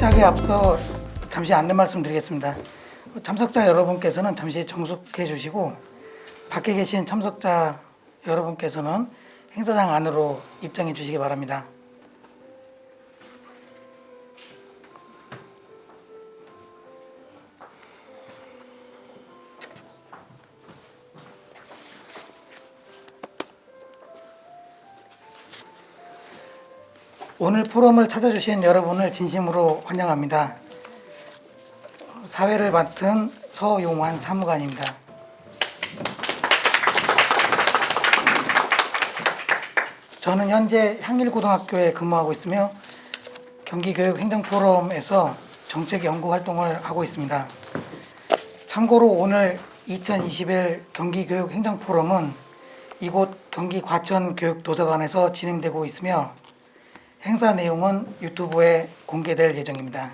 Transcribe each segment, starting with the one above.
시작에 앞서 잠시 안내 말씀드리겠습니다. 참석자 여러분께서는 잠시 정숙해 주시고 밖에 계신 참석자 여러분께서는 행사장 안으로 입장해 주시기 바랍니다. 오늘 포럼을 찾아주신 여러분을 진심으로 환영합니다. 사회를 맡은 서용환 사무관입니다. 저는 현재 향일고등학교에 근무하고 있으며 경기교육행정포럼에서 정책연구활동을 하고 있습니다. 참고로 오늘 2021 경기교육행정포럼은 이곳 경기 과천교육도서관에서 진행되고 있으며 행사 내용은 유튜브에 공개될 예정입니다.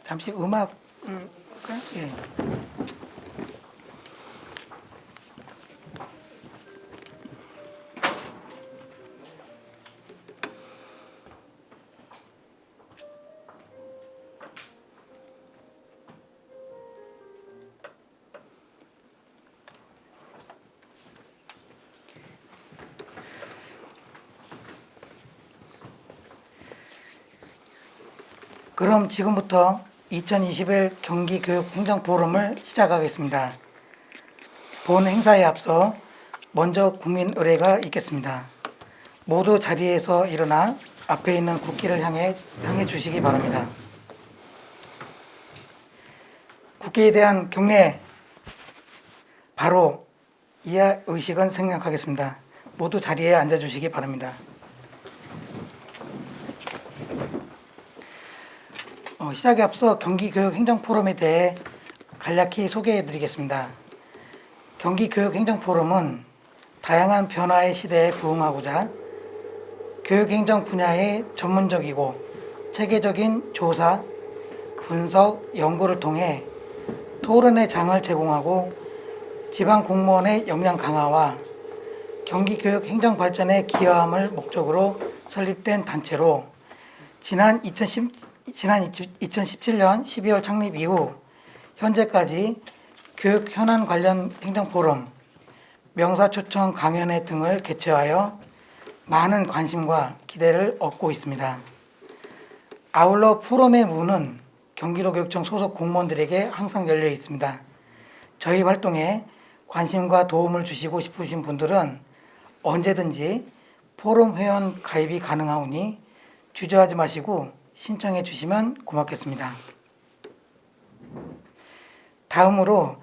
잠시 음악을 볼까요? 예. 그럼 지금부터 2021 경기교육행정포럼을 시작하겠습니다. 본 행사에 앞서 먼저 국민 의례가 있겠습니다. 모두 자리에서 일어나 앞에 있는 국기를 향해 주시기 바랍니다. 국기에 대한 경례 바로 이하 의식은 생략하겠습니다. 모두 자리에 앉아 주시기 바랍니다. 시작에 앞서 경기교육행정포럼에 대해 간략히 소개해 드리겠습니다. 경기교육행정포럼은 다양한 변화의 시대에 부응하고자 교육행정 분야의 전문적이고 체계적인 조사, 분석, 연구를 통해 토론의 장을 제공하고 지방 공무원의 역량 강화와 경기교육행정 발전에 기여함을 목적으로 설립된 단체로 지난 2017년 12월 창립 이후 현재까지 교육 현안 관련 행정포럼, 명사초청 강연회 등을 개최하여 많은 관심과 기대를 얻고 있습니다. 아울러 포럼의 문은 경기도교육청 소속 공무원들에게 항상 열려 있습니다. 저희 활동에 관심과 도움을 주시고 싶으신 분들은 언제든지 포럼 회원 가입이 가능하오니 주저하지 마시고 신청해 주시면 고맙겠습니다. 다음으로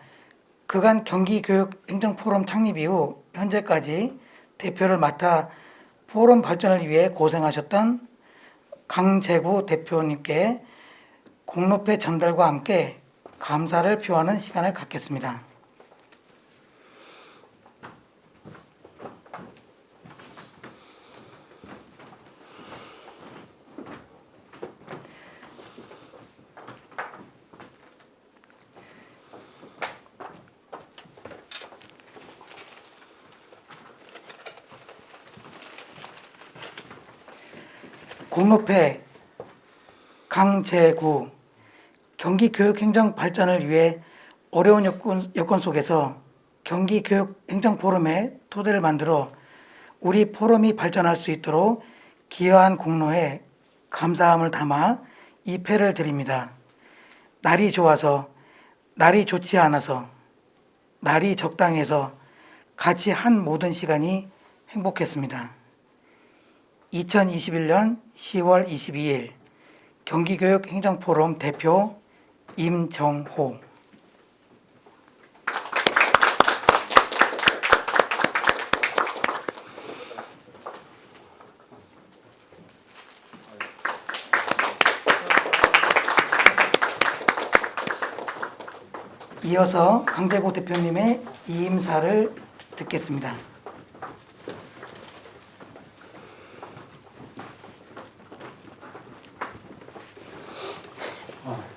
그간 경기교육행정포럼 창립 이후 현재까지 대표를 맡아 포럼 발전을 위해 고생하셨던 강재구 대표님께 공로패 전달과 함께 감사를 표하는 시간을 갖겠습니다. 공로패 강재구 경기교육행정 발전을 위해 어려운 여건 속에서 경기교육행정포럼의 토대를 만들어 우리 포럼이 발전할 수 있도록 기여한 공로에 감사함을 담아 이 패를 드립니다. 날이 좋아서, 날이 좋지 않아서, 날이 적당해서 같이 한 모든 시간이 행복했습니다. 2021년 10월 22일 경기교육행정포럼 대표 임정호. 이어서 강재구 대표님의 이임사를 듣겠습니다.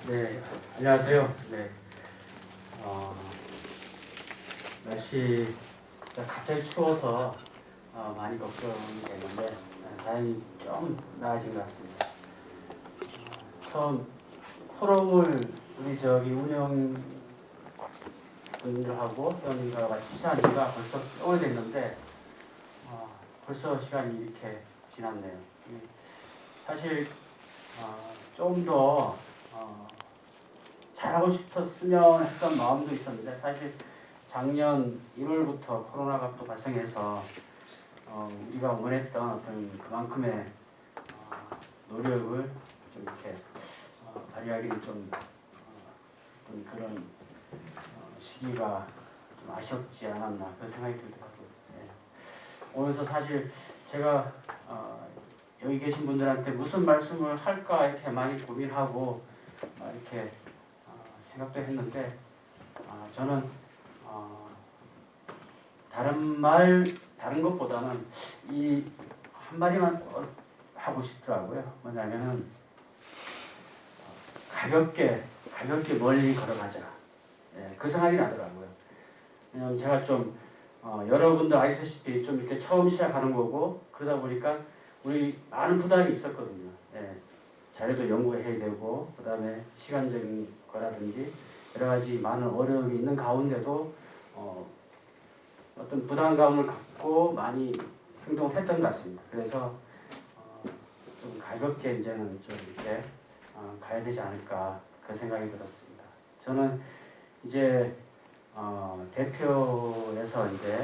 네, 안녕하세요. 네, 날씨가 갑자기 추워서 많이 걱정이 되는데 다행히 좀 나아진 것 같습니다. 처음 포럼을 우리 운영분들하고 회원님과 같이 시작한 지가 벌써 오래됐는데 벌써 시간이 이렇게 지났네요. 사실 좀 더 잘하고 싶었으면 했던 마음도 있었는데 사실 작년 1월부터 코로나가 또 발생해서 우리가 원했던 어떤 그만큼의 노력을 좀 이렇게 발휘하기는 좀 어떤 그런 시기가 좀 아쉬웠지 않았나 그런 생각이 들기도 하고 오면서 사실 제가 여기 계신 분들한테 무슨 말씀을 할까 이렇게 많이 고민하고 이렇게 생각도 했는데 저는 다른 것보다는 이 한마디만 꼭 하고 싶더라고요. 뭐냐면은 가볍게 멀리 걸어가자. 그 생각이 나더라고요. 왜냐하면 제가 좀 여러분들 아시다시피 좀 이렇게 처음 시작하는 거고 그러다 보니까 우리 많은 부담이 있었거든요. 자료도 연구해야 되고 그다음에 시간적인 거라든지 여러 가지 많은 어려움이 있는 가운데도 어떤 부담감을 갖고 많이 행동했던 것 같습니다. 그래서 좀 가볍게 이제는 좀 이렇게 가야 되지 않을까 그 생각이 들었습니다. 저는 이제 대표에서 이제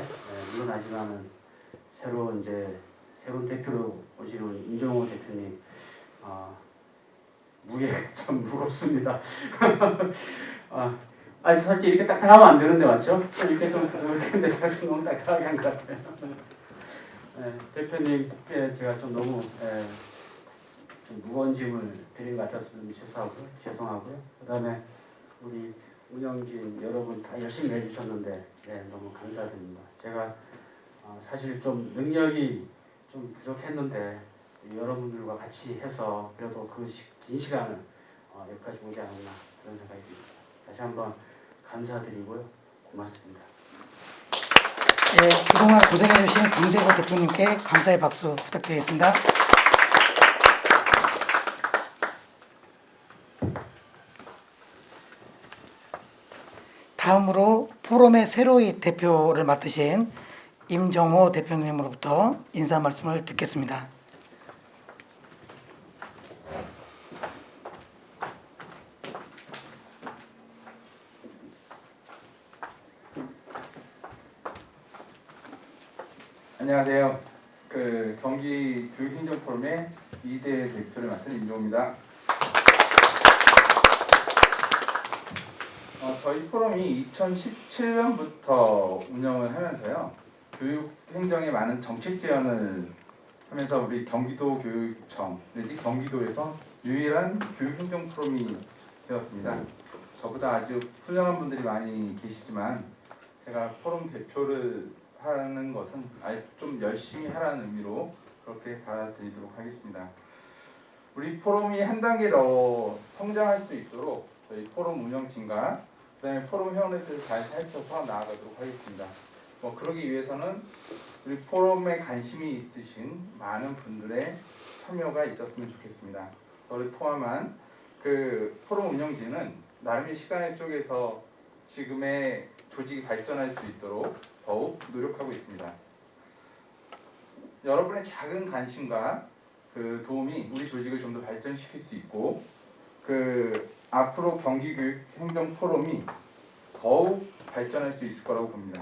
물러나지만은 새로운 대표로 오시는 임종호 대표님 무게가 참 무겁습니다. 사실 이렇게 딱딱하면 안 되는데 맞죠? 이렇게 좀 부드럽게 제가 좀 너무 딱딱하게 한 것 같아요. 대표님께 제가 좀 너무 좀 무거운 짐을 드린 것 같아서 좀 죄송하고요. 그다음에 우리 운영진 여러분 다 열심히 해주셨는데 너무 감사드립니다. 제가 사실 좀 능력이 좀 부족했는데 여러분들과 같이 해서 그래도 그 긴 시간을 여기까지 오지 않았나 그런 생각이 듭니다. 다시 한번 감사드리고요. 고맙습니다. 그동안 고생해주신 강재호 대표님께 감사의 박수 부탁드리겠습니다. 다음으로 포럼의 새로이 대표를 맡으신 임정호 대표님으로부터 인사 말씀을 듣겠습니다. 안녕하세요. 경기 교육행정포럼의 2대 대표를 맡은 임종호입니다. 저희 포럼이 2017년부터 운영을 하면서요. 교육행정에 많은 정책 지원을 하면서 우리 경기도 교육청 내지 경기도에서 유일한 교육행정 포럼이 되었습니다. 저보다 아주 훌륭한 분들이 많이 계시지만 제가 포럼 대표를 하는 것은 좀 열심히 하라는 의미로 그렇게 받아들이도록 하겠습니다. 우리 포럼이 한 단계 더 성장할 수 있도록 저희 포럼 운영진과 그다음에 포럼 회원들을 잘 살펴서 나아가도록 하겠습니다. 그러기 위해서는 우리 포럼에 관심이 있으신 많은 분들의 참여가 있었으면 좋겠습니다. 저를 포함한 포럼 운영진은 나름의 시간을 쪼개서 지금의 조직이 발전할 수 있도록 더욱 노력하고 있습니다. 여러분의 작은 관심과 도움이 우리 조직을 좀 더 발전시킬 수 있고 앞으로 경기교육행정포럼이 더욱 발전할 수 있을 거라고 봅니다.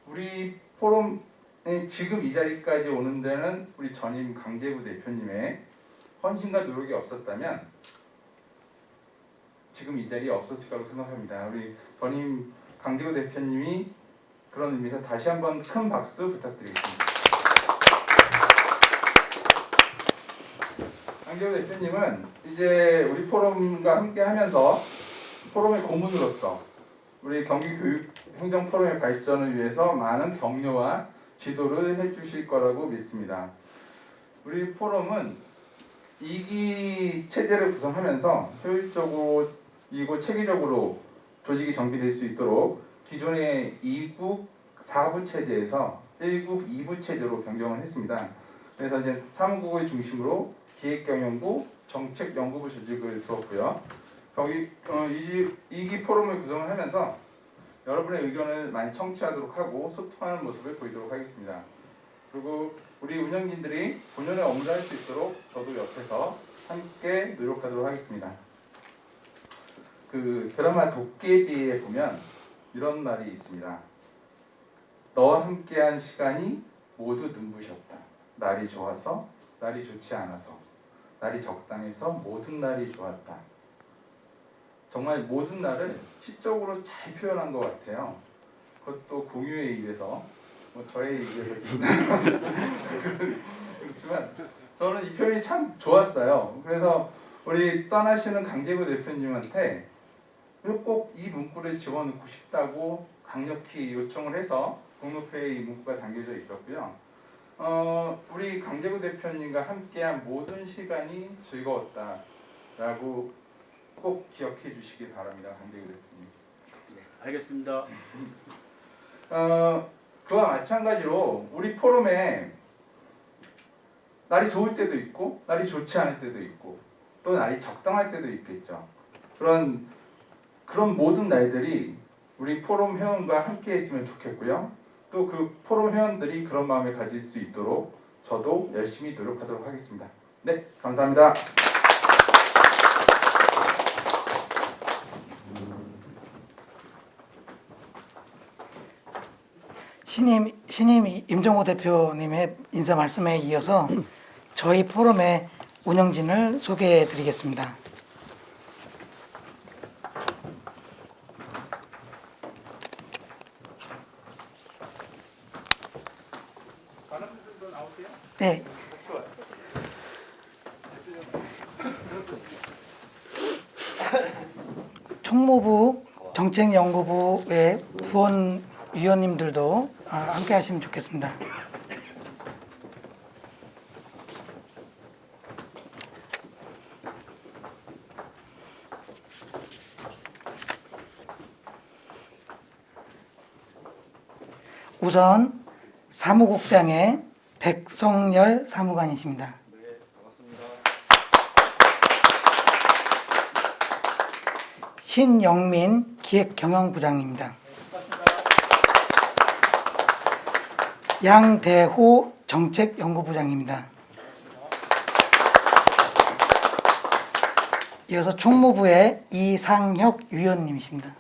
우리 포럼의 지금 이 자리까지 오는 데는 우리 전임 강재구 대표님의 헌신과 노력이 없었다면 지금 이 자리에 없었을 거라고 생각합니다. 우리 전임 강재구 대표님이 그런 의미에서 다시 한번 큰 박수 부탁드리겠습니다. 강재구 대표님은 이제 우리 포럼과 함께 하면서 포럼의 고문으로서 우리 경기교육행정포럼의 발전을 위해서 많은 격려와 지도를 해주실 거라고 믿습니다. 우리 포럼은 2기 체제를 구성하면서 효율적이고 체계적으로 조직이 정비될 수 있도록 기존의 2국 4부 체제에서 1국 2부 체제로 변경을 했습니다. 그래서 이제 사무국을 중심으로 기획경영부, 정책연구부 조직을 두었고요. 거기 이기 포럼을 구성을 하면서 여러분의 의견을 많이 청취하도록 하고 소통하는 모습을 보이도록 하겠습니다. 그리고 우리 운영진들이 본연의 업무를 할 수 있도록 저도 옆에서 함께 노력하도록 하겠습니다. 그 드라마 도깨비에 보면 이런 말이 있습니다. 너와 함께한 시간이 모두 눈부셨다. 날이 좋아서, 날이 좋지 않아서, 날이 적당해서 모든 날이 좋았다. 정말 모든 날을 시적으로 잘 표현한 것 같아요. 그것도 공유에 의해서, 저에 의해서 그렇지만 저는 이 표현이 참 좋았어요. 그래서 우리 떠나시는 강재구 대표님한테 꼭 이 문구를 집어넣고 싶다고 강력히 요청을 해서 공로표에 이 문구가 담겨져 있었고요. 우리 강재구 대표님과 함께한 모든 시간이 즐거웠다라고 꼭 기억해 주시기 바랍니다, 강재구 대표님. 네, 알겠습니다. 그와 마찬가지로 우리 포럼에 날이 좋을 때도 있고 날이 좋지 않을 때도 있고 또 날이 적당할 때도 있겠죠. 그런 모든 날들이 우리 포럼 회원과 함께 했으면 좋겠고요. 또 그 포럼 회원들이 그런 마음을 가질 수 있도록 저도 열심히 노력하도록 하겠습니다. 네, 감사합니다. 신임 임정호 대표님의 인사 말씀에 이어서 저희 포럼의 운영진을 소개해 드리겠습니다. 네. 총무부 정책연구부의 부원 위원님들도 함께 하시면 좋겠습니다. 우선 사무국장의 백성열 사무관이십니다. 네, 반갑습니다. 신영민 기획경영부장입니다. 양대호 정책연구부장입니다. 이어서 총무부의 이상혁 위원님이십니다.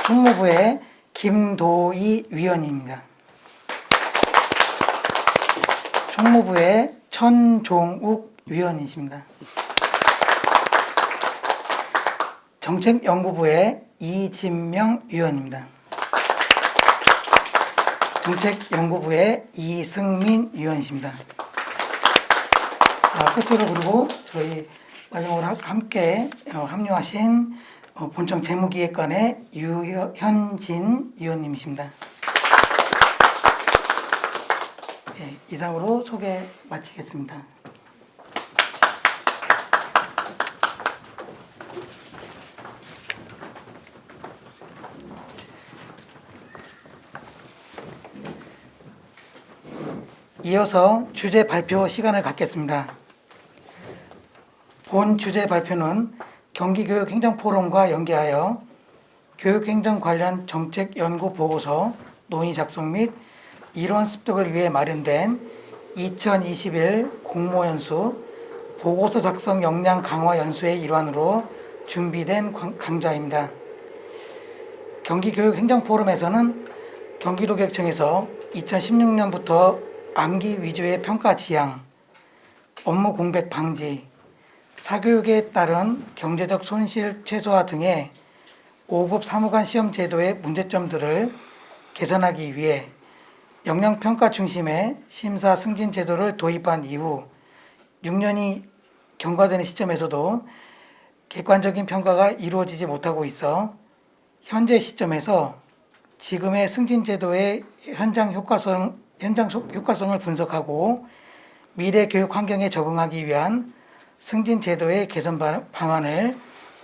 총무부의 김도희 위원입니다. 총무부의 천종욱 위원이십니다. 정책연구부의 이진명 위원입니다. 정책연구부의 이승민 위원이십니다. 끝으로 그리고 저희 마지막으로 함께 합류하신 본청 재무기획관의 유현진 위원님이십니다. 네, 이상으로 소개 마치겠습니다. 이어서 주제 발표 시간을 갖겠습니다. 본 주제 발표는 경기교육행정포럼과 연계하여 교육행정 관련 정책 연구 보고서 논의 작성 및 이론 습득을 위해 마련된 2021 공모연수 보고서 작성 역량 강화 연수의 일환으로 준비된 강좌입니다. 경기교육행정포럼에서는 경기도교육청에서 2016년부터 암기 위주의 평가 지향, 업무 공백 방지, 사교육에 따른 경제적 손실 최소화 등의 5급 사무관 시험 제도의 문제점들을 개선하기 위해 역량평가 중심의 심사 승진 제도를 도입한 이후 6년이 경과되는 시점에서도 객관적인 평가가 이루어지지 못하고 있어 현재 시점에서 지금의 승진 제도의 현장 효과성을 분석하고 미래 교육 환경에 적응하기 위한 승진 제도의 개선 방안을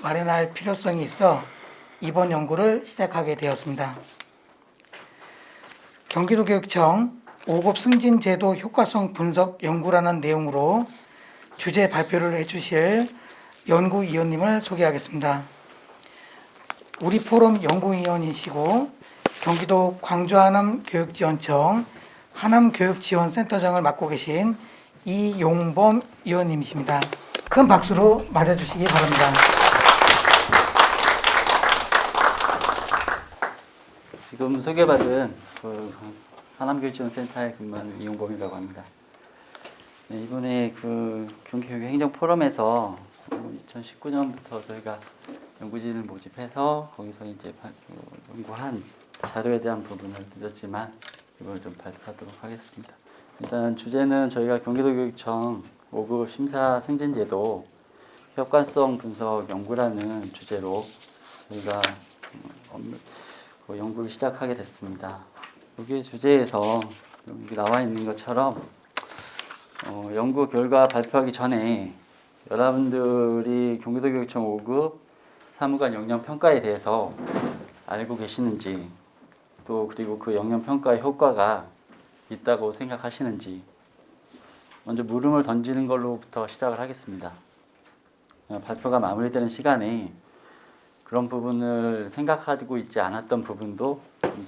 마련할 필요성이 있어 이번 연구를 시작하게 되었습니다. 경기도교육청 5급 승진 제도 효과성 분석 연구라는 내용으로 주제 발표를 해주실 연구위원님을 소개하겠습니다. 우리 포럼 연구위원이시고 경기도 광주 하남 교육지원청 하남 교육지원센터장을 맡고 계신 이용범 위원님이십니다. 큰 박수로 맞아주시기 바랍니다. 지금 소개받은 하남교육지원센터에 근무하는 이용범이라고 합니다. 네, 이번에 경기교육행정포럼에서 2019년부터 저희가 연구진을 모집해서 거기서 이제 연구한 자료에 대한 부분을 늦었지만 이걸 좀 발표하도록 하겠습니다. 일단 주제는 저희가 경기도교육청 5급 심사 승진제도 효과성 분석 연구라는 주제로 저희가 연구를 시작하게 됐습니다. 여기 주제에서 여기 나와 있는 것처럼 연구 결과 발표하기 전에 여러분들이 경기도교육청 5급 사무관 역량평가에 대해서 알고 계시는지, 또 그리고 그 역량평가의 효과가 있다고 생각하시는지 먼저 물음을 던지는 걸로부터 시작을 하겠습니다. 발표가 마무리되는 시간에 그런 부분을 생각하고 있지 않았던 부분도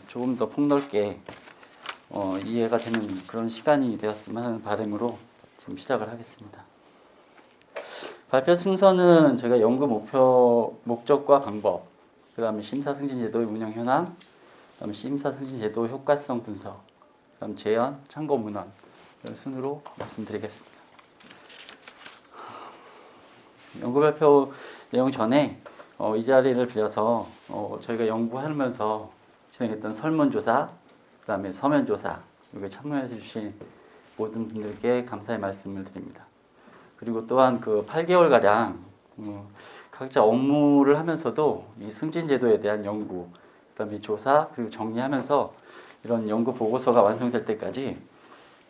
조금 더 폭넓게 이해가 되는 그런 시간이 되었으면 하는 바람으로 지금 시작을 하겠습니다. 발표 순서는 저희가 연구 목표, 목적과 방법, 그 다음에 심사승진제도의 운영 현황, 그 다음에 심사승진제도 효과성 분석, 그 다음 제안, 참고 문헌 이런 순으로 말씀드리겠습니다. 연구 발표 내용 전에 이 자리를 빌려서 저희가 연구하면서 진행했던 설문조사, 그 다음에 서면조사, 여기에 참여해 주신 모든 분들께 감사의 말씀을 드립니다. 그리고 또한 그 8개월가량 각자 업무를 하면서도 이 승진제도에 대한 연구, 그 다음에 조사, 그리고 정리하면서 이런 연구 보고서가 완성될 때까지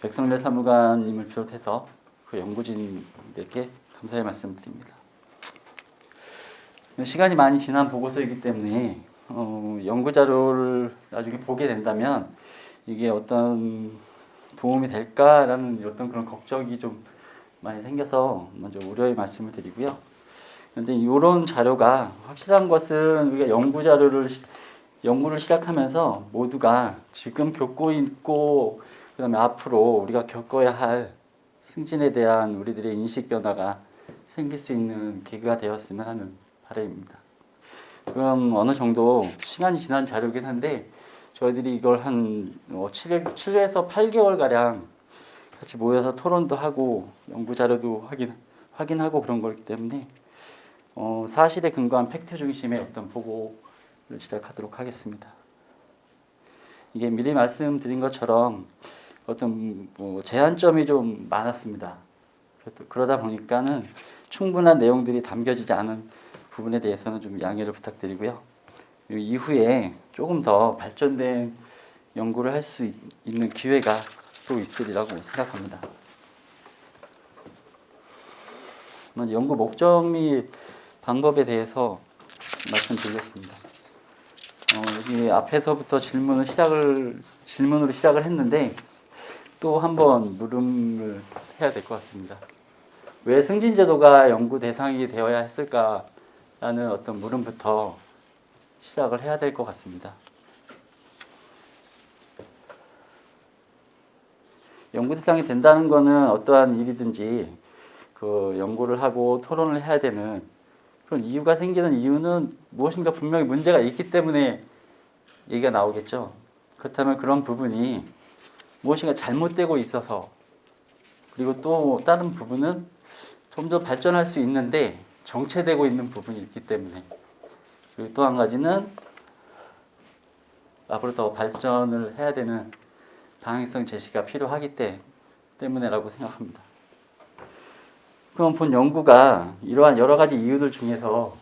백성렬 사무관님을 비롯해서 그 연구진에게 감사의 말씀을 드립니다. 시간이 많이 지난 보고서이기 때문에 연구 자료를 나중에 보게 된다면 이게 어떤 도움이 될까라는 어떤 그런 걱정이 좀 많이 생겨서 먼저 우려의 말씀을 드리고요. 그런데 이런 자료가 확실한 것은 우리가 연구를 시작하면서 모두가 지금 겪고 있고 그다음에 앞으로 우리가 겪어야 할 승진에 대한 우리들의 인식 변화가 생길 수 있는 계기가 되었으면 하는 바람입니다. 그럼 어느 정도 시간이 지난 자료이긴 한데 저희들이 이걸 한 7에서 8개월가량 같이 모여서 토론도 하고 연구 자료도 확인하고 그런 거기 때문에 사실에 근거한 팩트 중심의 어떤 보고를 시작하도록 하겠습니다. 이게 미리 말씀드린 것처럼 어떤 제한점이 좀 많았습니다. 그러다 보니까는 충분한 내용들이 담겨지지 않은 부분에 대해서는 좀 양해를 부탁드리고요. 이후에 조금 더 발전된 연구를 할 수 있는 기회가 또 있으리라고 생각합니다. 먼저 연구 목적 및 방법에 대해서 말씀드리겠습니다. 여기 앞에서부터 질문으로 시작을 했는데 또 한번 물음을 해야 될 것 같습니다. 왜 승진제도가 연구 대상이 되어야 했을까라는 어떤 물음부터 시작을 해야 될 것 같습니다. 연구 대상이 된다는 것은 어떠한 일이든지 그 연구를 하고 토론을 해야 되는 그런 이유가 생기는 이유는 무엇인가 분명히 문제가 있기 때문에 얘기가 나오겠죠. 그렇다면 그런 부분이 무엇인가 잘못되고 있어서, 그리고 또 다른 부분은 좀 더 발전할 수 있는데 정체되고 있는 부분이 있기 때문에, 그리고 또 한 가지는 앞으로 더 발전을 해야 되는 방향성 제시가 필요하기 때문에라고 생각합니다. 그럼 본 연구가 이러한 여러 가지 이유들 중에서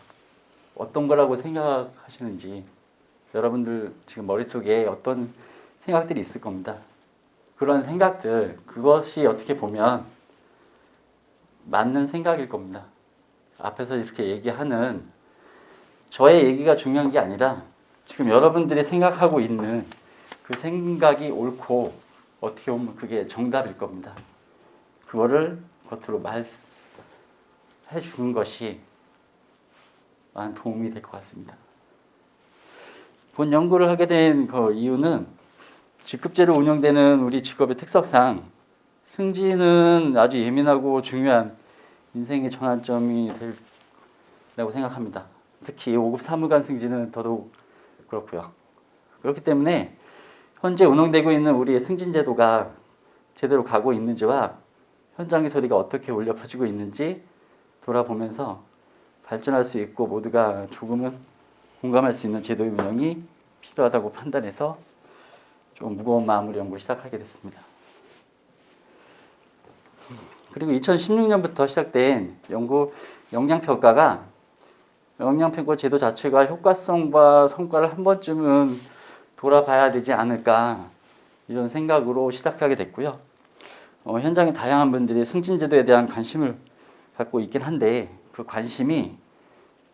어떤 거라고 생각하시는지, 여러분들 지금 머릿속에 어떤 생각들이 있을 겁니다. 그런 생각들, 그것이 어떻게 보면 맞는 생각일 겁니다. 앞에서 이렇게 얘기하는 저의 얘기가 중요한 게 아니라 지금 여러분들이 생각하고 있는 그 생각이 옳고 어떻게 보면 그게 정답일 겁니다. 그거를 겉으로 말해 주는 것이 많은 도움이 될 것 같습니다. 본 연구를 하게 된 그 이유는 직급제로 운영되는 우리 직업의 특성상 승진은 아주 예민하고 중요한 인생의 전환점이 된다고 생각합니다. 특히 5급 사무관 승진은 더더욱 그렇고요. 그렇기 때문에 현재 운영되고 있는 우리의 승진 제도가 제대로 가고 있는지와 현장의 소리가 어떻게 울려 퍼지고 있는지 돌아보면서 발전할 수 있고 모두가 조금은 공감할 수 있는 제도의 운영이 필요하다고 판단해서 좀 무거운 마음으로 연구를 시작하게 됐습니다. 그리고 2016년부터 시작된 연구 역량평가 제도 자체가 효과성과 성과를 한 번쯤은 돌아봐야 되지 않을까 이런 생각으로 시작하게 됐고요. 현장의 다양한 분들이 승진제도에 대한 관심을 갖고 있긴 한데 그 관심이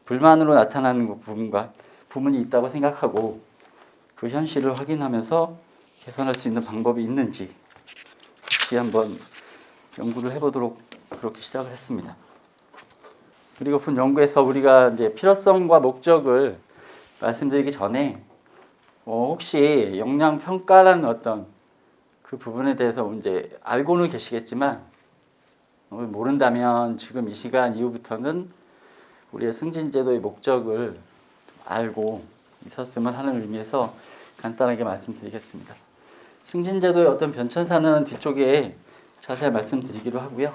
불만으로 나타나는 부분이 있다고 생각하고 그 현실을 확인하면서 개선할 수 있는 방법이 있는지 같이 한번 연구를 해보도록 그렇게 시작을 했습니다. 그리고 본 연구에서 우리가 이제 필요성과 목적을 말씀드리기 전에 혹시 역량 평가라는 어떤 그 부분에 대해서 이제 알고는 계시겠지만 모른다면 지금 이 시간 이후부터는 우리의 승진제도의 목적을 알고 있었으면 하는 의미에서 간단하게 말씀드리겠습니다. 승진제도의 어떤 변천사는 뒤쪽에 자세히 말씀드리기로 하고요.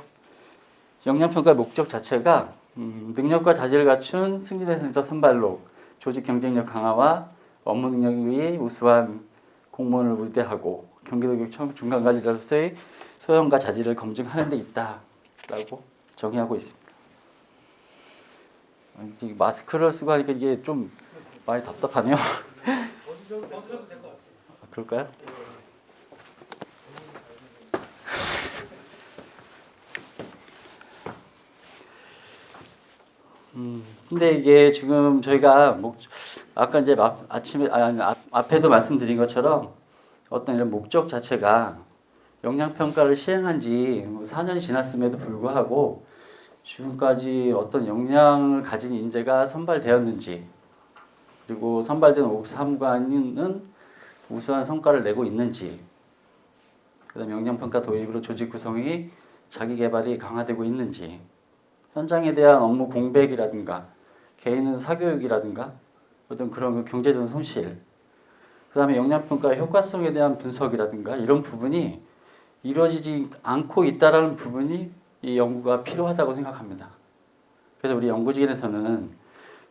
역량평가의 목적 자체가 능력과 자질을 갖춘 승진대상자 선발로 조직 경쟁력 강화와 업무 능력이 우수한 공무원을 우대하고 경기도교육청 중간관리자로서의 소형과 자질을 검증하는 데 있다라고 정의하고 있습니다. 마스크를 쓰고 하니까 이게 좀 많이 답답하네요. 그럴까요? 근데 이게 지금 저희가 아까 이제 앞에도 말씀드린 것처럼 어떤 이런 목적 자체가 역량평가를 시행한 지 4년이 지났음에도 불구하고 지금까지 어떤 역량을 가진 인재가 선발되었는지 그리고 선발된 5급 사무관은 우수한 성과를 내고 있는지 그다음에 역량평가 도입으로 조직 구성이 자기 개발이 강화되고 있는지 현장에 대한 업무 공백이라든가 개인은 사교육이라든가 어떤 그런 경제적 손실 그다음에 역량평가의 효과성에 대한 분석이라든가 이런 부분이 이루어지지 않고 있다라는 부분이 이 연구가 필요하다고 생각합니다. 그래서 우리 연구진에서는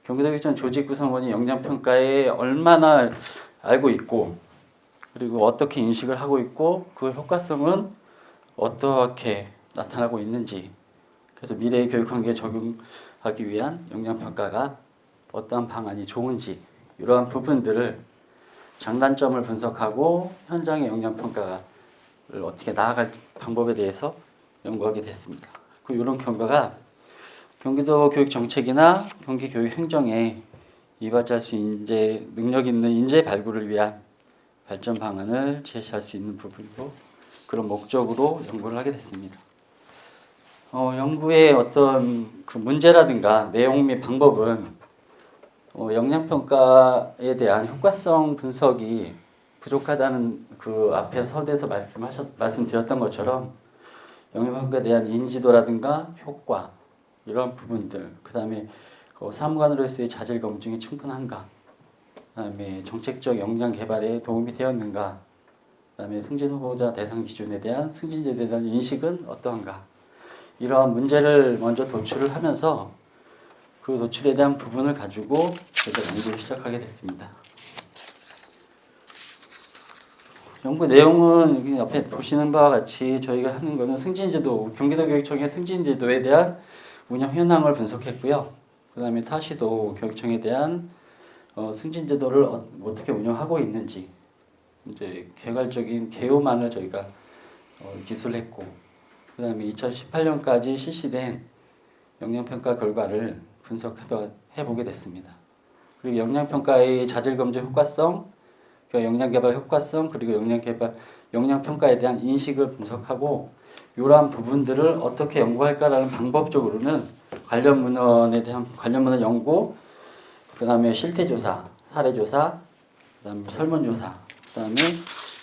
경기도교육청 조직 구성원이 역량평가에 얼마나 알고 있고 그리고 어떻게 인식을 하고 있고 그 효과성은 어떻게 나타나고 있는지 그래서 미래의 교육환경에 적용하기 위한 역량평가가 어떠한 방안이 좋은지 이러한 부분들을 장단점을 분석하고 현장의 역량평가를 어떻게 나아갈 방법에 대해서 연구하게 됐습니다. 이런 결과가 경기도 교육정책이나 경기교육행정에 이바지할 수 있는 능력 있는 인재 발굴을 위한 발전 방안을 제시할 수 있는 부분도 그런 목적으로 연구를 하게 됐습니다. 연구의 어떤 그 문제라든가 내용 및 방법은 역량평가에 대한 효과성 분석이 부족하다는 그 앞에 서두에서 말씀드렸던 것처럼 역량평가에 대한 인지도라든가 효과 이런 부분들 그 다음에 사무관으로서의 자질 검증이 충분한가 그 다음에 정책적 역량 개발에 도움이 되었는가 그 다음에 승진 후보자 대상 기준에 대한 승진제도에 대한 인식은 어떠한가 이러한 문제를 먼저 도출을 하면서 그 도출에 대한 부분을 가지고 저희가 연구를 시작하게 됐습니다. 연구 내용은 여기 옆에 보시는 바와 같이 저희가 하는 것은 승진제도, 경기도교육청의 승진제도에 대한 운영 현황을 분석했고요. 그 다음에 타시도 교육청에 대한 승진제도를 어떻게 운영하고 있는지 이제 개괄적인 개요만을 저희가 기술했고 그 다음에 2018년까지 실시된 역량평가 결과를 분석해보게 됐습니다. 그리고 역량평가의 자질검증 효과성, 그러니까 역량개발 효과성 그리고 역량평가에 대한 인식을 분석하고 이러한 부분들을 어떻게 연구할까라는 방법적으로는 관련 문헌 연구, 그다음에 실태조사, 사례조사, 그다음에 설문조사, 그다음에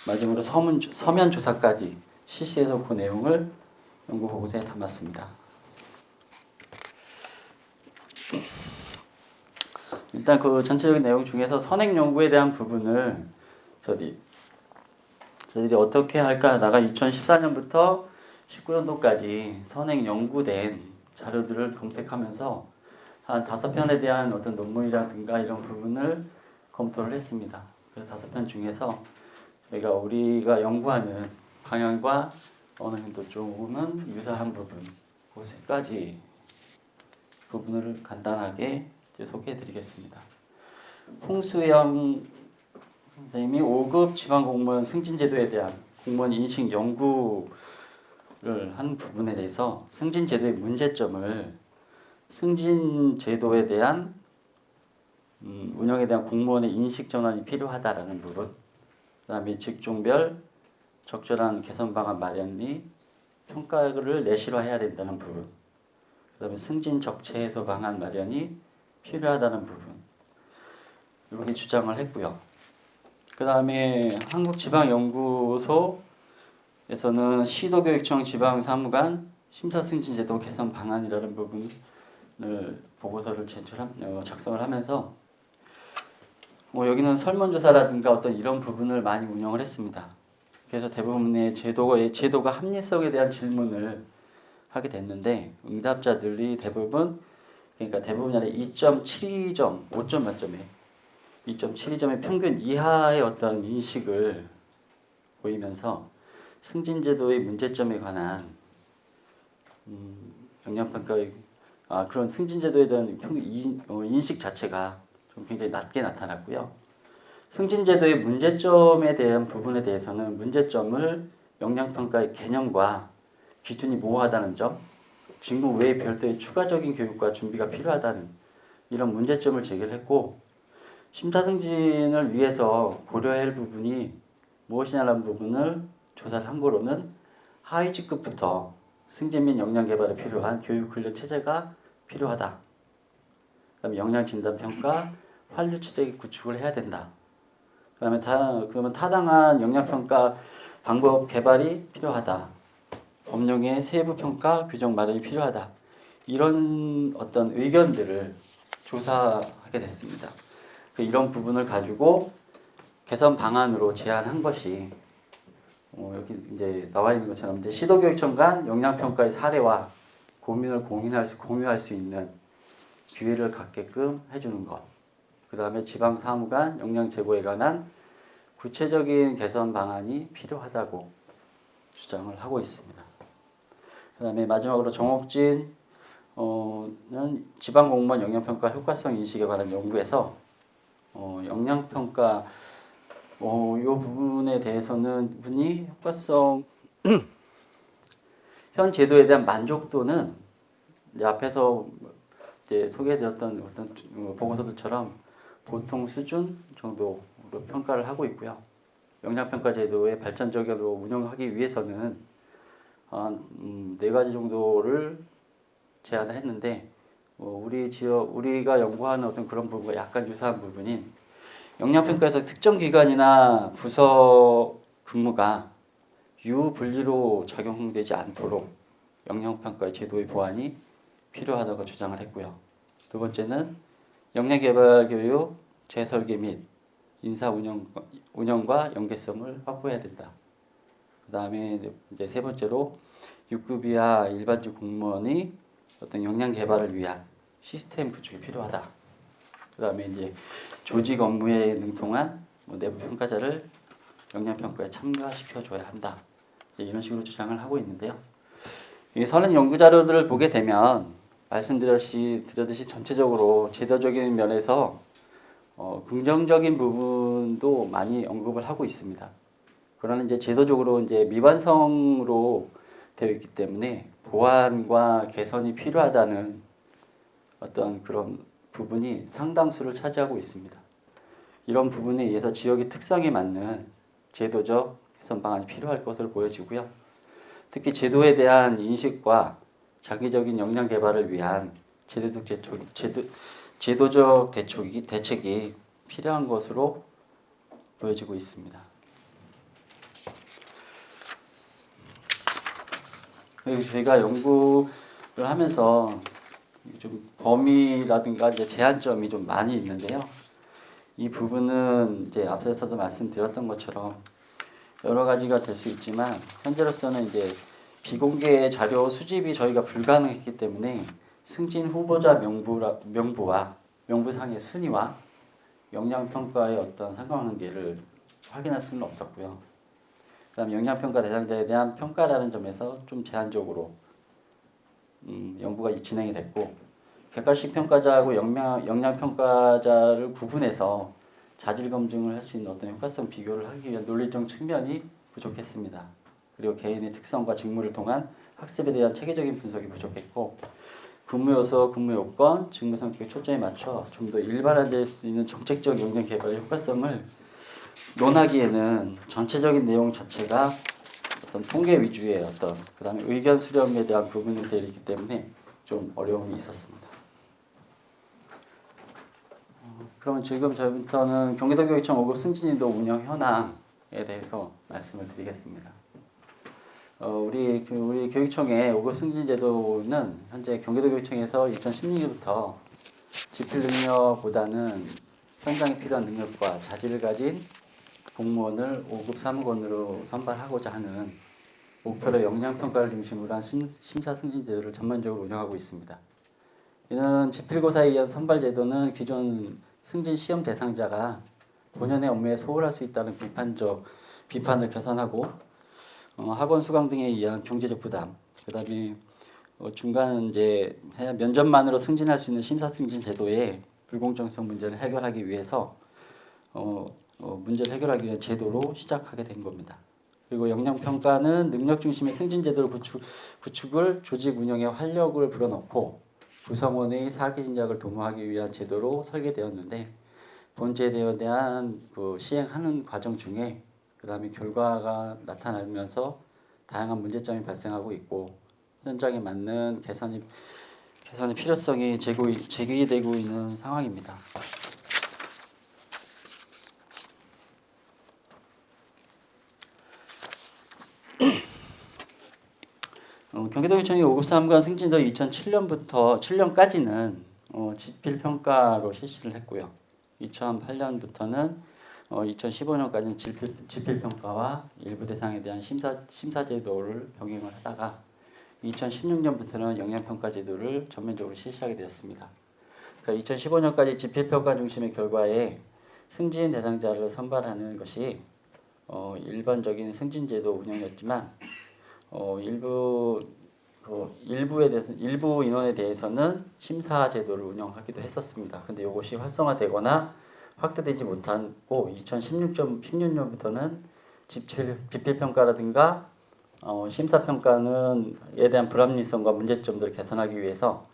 마지막으로 서면 조사까지 실시해서 그 내용을 연구 보고서에 담았습니다. 일단 그 전체적인 내용 중에서 선행 연구에 대한 부분을 저희들이 어떻게 할까 하다가 2014년부터 19년도까지 선행 연구된 자료들을 검색하면서 한 5편에 대한 어떤 논문이라든가 이런 부분을 검토를 했습니다. 그 5편 중에서 우리가 연구하는 방향과 어느 정도 조금은 유사한 부분, 그 3가지 부분을 간단하게 소개해드리겠습니다. 홍수영 선생님이 5급 지방공무원 승진제도에 대한 공무원 인식 연구를 한 부분에 대해서 승진제도의 문제점을 승진제도에 대한 운영에 대한 공무원의 인식 전환이 필요하다라는 부분, 그다음에 직종별 적절한 개선 방안 마련 및 평가를 내실화해야 된다는 부분, 그다음에 승진 적체 해소 방안 마련이 필요하다는 부분 이렇게 주장을 했고요. 그다음에 한국지방연구소에서는 시도교육청 지방사무관 심사승진제도 개선 방안이라는 부분을 보고서를 작성을 하면서 여기는 설문조사라든가 어떤 이런 부분을 많이 운영을 했습니다. 그래서 대부분의 제도가 합리성에 대한 질문을 하게 됐는데 응답자들이 대부분이 아니라 2.72점, 5점 만점에 2.72점의 평균 이하의 어떤 인식을 보이면서 승진제도의 문제점에 관한 역량평가의 그런 승진제도에 대한 인식 자체가 좀 굉장히 낮게 나타났고요. 승진제도의 문제점에 대한 부분에 대해서는 문제점을 역량평가의 개념과 기준이 모호하다는 점, 직무 외에 별도의 추가적인 교육과 준비가 필요하다는 이런 문제점을 제기를 했고, 심사승진을 위해서 고려해야 할 부분이 무엇이냐라는 부분을 조사를 한 거로는 하위 직급부터 승진 및 역량 개발에 필요한 교육 훈련 체제가 필요하다. 그다음에 역량 진단 평가, 환류 체제 구축을 해야 된다. 그러면 타당한 역량 평가 방법 개발이 필요하다. 법령의 세부 평가 규정 마련이 필요하다. 이런 어떤 의견들을 조사하게 됐습니다. 이런 부분을 가지고 개선 방안으로 제안한 것이 여기 이제 나와 있는 것처럼 이제 시도교육청 간 역량평가의 사례와 고민을 공유할 수 있는 기회를 갖게끔 해주는 것. 그 다음에 지방사무관 역량 제고에 관한 구체적인 개선 방안이 필요하다고 주장을 하고 있습니다. 그 다음에 마지막으로 정옥진은 지방공무원 역량평가 효과성 인식에 관한 연구에서 역량평가 이 부분에 대해서는 분이 효과성 현 제도에 대한 만족도는 이제 앞에서 이제 소개해드렸던 어떤 보고서들처럼 보통 수준 정도로 평가를 하고 있고요. 역량평가 제도의 발전적으로 운영하기 위해서는 한 4가지 정도를 제안을 했는데 우리가 연구하는 어떤 그런 부분과 약간 유사한 부분인 역량평가에서 특정 기관이나 부서 근무가 유분리로 적용되지 않도록 역량평가의 제도의 보완이 필요하다고 주장을 했고요. 2번째는 역량개발 교육 재설계 및 인사 운영과 연계성을 확보해야 된다. 그 다음에 이제 3번째로 6급 이하 일반직 공무원이 어떤 역량 개발을 위한 시스템 구축이 필요하다. 그 다음에 이제 조직 업무에 능통한 내부 평가자를 역량 평가에 참가시켜줘야 한다. 이런 식으로 주장을 하고 있는데요. 이 선행 연구 자료들을 보게 되면 말씀드렸듯이 전체적으로 제도적인 면에서 긍정적인 부분도 많이 언급을 하고 있습니다. 그러나 이제 제도적으로 이제 미완성으로 되어 있기 때문에 보완과 개선이 필요하다는 어떤 그런 부분이 상당수를 차지하고 있습니다. 이런 부분에 의해서 지역의 특성에 맞는 제도적 개선 방안이 필요할 것으로 보여지고요. 특히 제도에 대한 인식과 장기적인 역량 개발을 위한 제도적 대책이 필요한 것으로 보여지고 있습니다. 그리고 저희가 연구를 하면서 좀 범위라든가 이제 제한점이 좀 많이 있는데요. 이 부분은 이제 앞서서도 말씀드렸던 것처럼 여러 가지가 될 수 있지만 현재로서는 이제 비공개 자료 수집이 저희가 불가능했기 때문에 승진 후보자 명부와 명부상의 순위와 역량평가의 어떤 상관관계를 확인할 수는 없었고요. 그다음 역량평가 대상자에 대한 평가라는 점에서 좀 제한적으로 연구가 진행이 됐고 객관식 평가자하고 역량평가자를 구분해서 자질 검증을 할 수 있는 어떤 효과성 비교를 하기 위한 논리적 측면이 부족했습니다. 그리고 개인의 특성과 직무를 통한 학습에 대한 체계적인 분석이 부족했고 근무 요소, 근무 요건, 직무 성격에 초점에 맞춰 좀 더 일반화될 수 있는 정책적 역량 개발의 효과성을 논하기에는 전체적인 내용 자체가 어떤 통계 위주의 그다음에 의견 수렴에 대한 부분이 되기 때문에 좀 어려움이 있었습니다. 그러면 지금 저부터는 경기도교육청 5급 승진인도 운영 현황에 대해서 말씀을 드리겠습니다. 우리 교육청의 5급 승진 제도는 현재 경기도교육청에서 2016년부터 지필 능력보다는 현장에 필요한 능력과 자질을 가진 공무원을 5급 사무관으로 선발하고자 하는 목표로 역량평가를 중심으로 한 심사 승진 제도를 전면적으로 운영하고 있습니다. 이는 지필고사에 의한 선발 제도는 기존 승진 시험 대상자가 본연의 업무에 소홀할 수 있다는 비판을 개선하고 학원 수강 등에 의한 경제적 부담, 그다음에 중간 이제 면접만으로 승진할 수 있는 심사 승진 제도의 불공정성 문제를 해결하기 위해서 문제를 해결하기 위한 제도로 시작하게 된 겁니다. 그리고 역량평가는 능력 중심의 승진 제도를 구축을 조직 운영에 활력을 불어넣고 구성원의 사기 진작을 도모하기 위한 제도로 설계되었는데 본 제도에 대한 시행하는 과정 중에 그다음에 결과가 나타나면서 다양한 문제점이 발생하고 있고 현장에 맞는 개선의 필요성이 제기되고 있는 상황입니다. 경기도교육청이 5급 사무관 승진도 2007년부터 7년까지는 지필 평가로 실시를 했고요. 2008년부터는 2015년까지는 지필 평가와 일부 대상에 대한 심사 제도를 병행을 하다가 2016년부터는 역량평가 제도를 전면적으로 실시하게 되었습니다. 그러니까 2015년까지 지필 평가 중심의 결과에 승진 대상자를 선발하는 것이 일반적인 승진 제도 운영이었지만 일부 인원에 대해서는 심사 제도를 운영하기도 했었습니다. 근데 이것이 활성화되거나 확대되지 못하고 2016년부터는 지필 평가라든가 심사 평가는에 대한 불합리성과 문제점들을 개선하기 위해서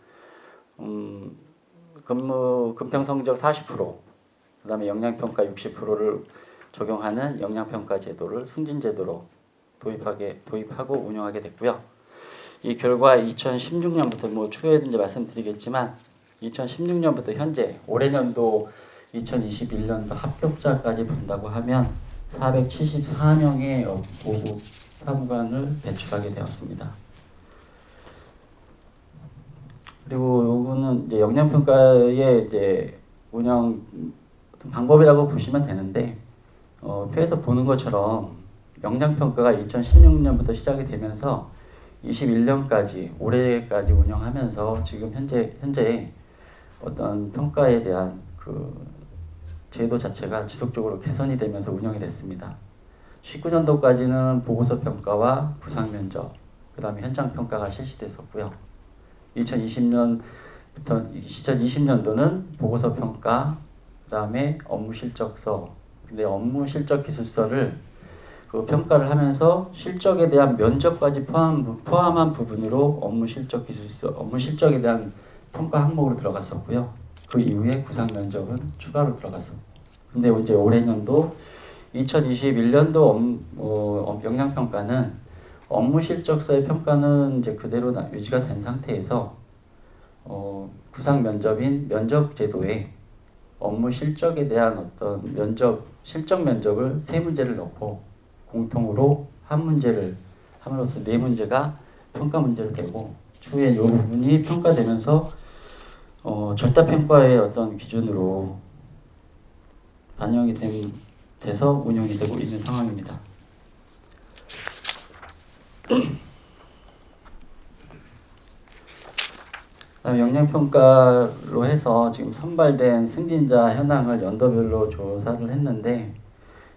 근평 성적 40%, 그다음에 역량평가 60%를 적용하는 역량평가 제도를 승진 제도로 도입하고 운영하게 됐고요. 이 결과 2016년부터 추후에 이제 말씀드리겠지만 2016년부터 현재 올해년도 2021년도 합격자까지 본다고 하면 474명의 5급 사무관을 배출하게 되었습니다. 그리고 요거는 이제 역량평가의 이제 운영 방법이라고 보시면 되는데 표에서 보는 것처럼 역량평가가 2016년부터 시작이 되면서 21년까지 올해까지 운영하면서 지금 현재 어떤 평가에 대한 제도 자체가 지속적으로 개선이 되면서 운영이 됐습니다. 19년도까지는 보고서 평가와 부상 면접, 그다음에 현장 평가가 실시됐었고요. 2020년도는 보고서 평가, 그다음에 업무 실적서, 근데 업무 실적 기술서를 평가를 하면서 실적에 대한 면접까지 포함한 부분으로 업무 실적에 대한 평가 항목으로 들어갔었고요. 그 이후에 구상 면접은 추가로 들어갔었고, 근데 이제 올해년도 2021년도 영양평가는 업무 실적서의 평가는 이제 그대로 유지가 된 상태에서 구상 면접인 면접 제도에 업무 실적에 대한 어떤 실적 면접을 3문제를 넣고 공통으로 한 문제를 함으로써 4문제가 평가 문제로 되고 추후에 이 부분이 평가되면서 절대평가의 어떤 기준으로 반영이 돼서 운영이 되고 있는 상황입니다. 그다음에 역량평가로 해서 지금 선발된 승진자 현황을 연도별로 조사를 했는데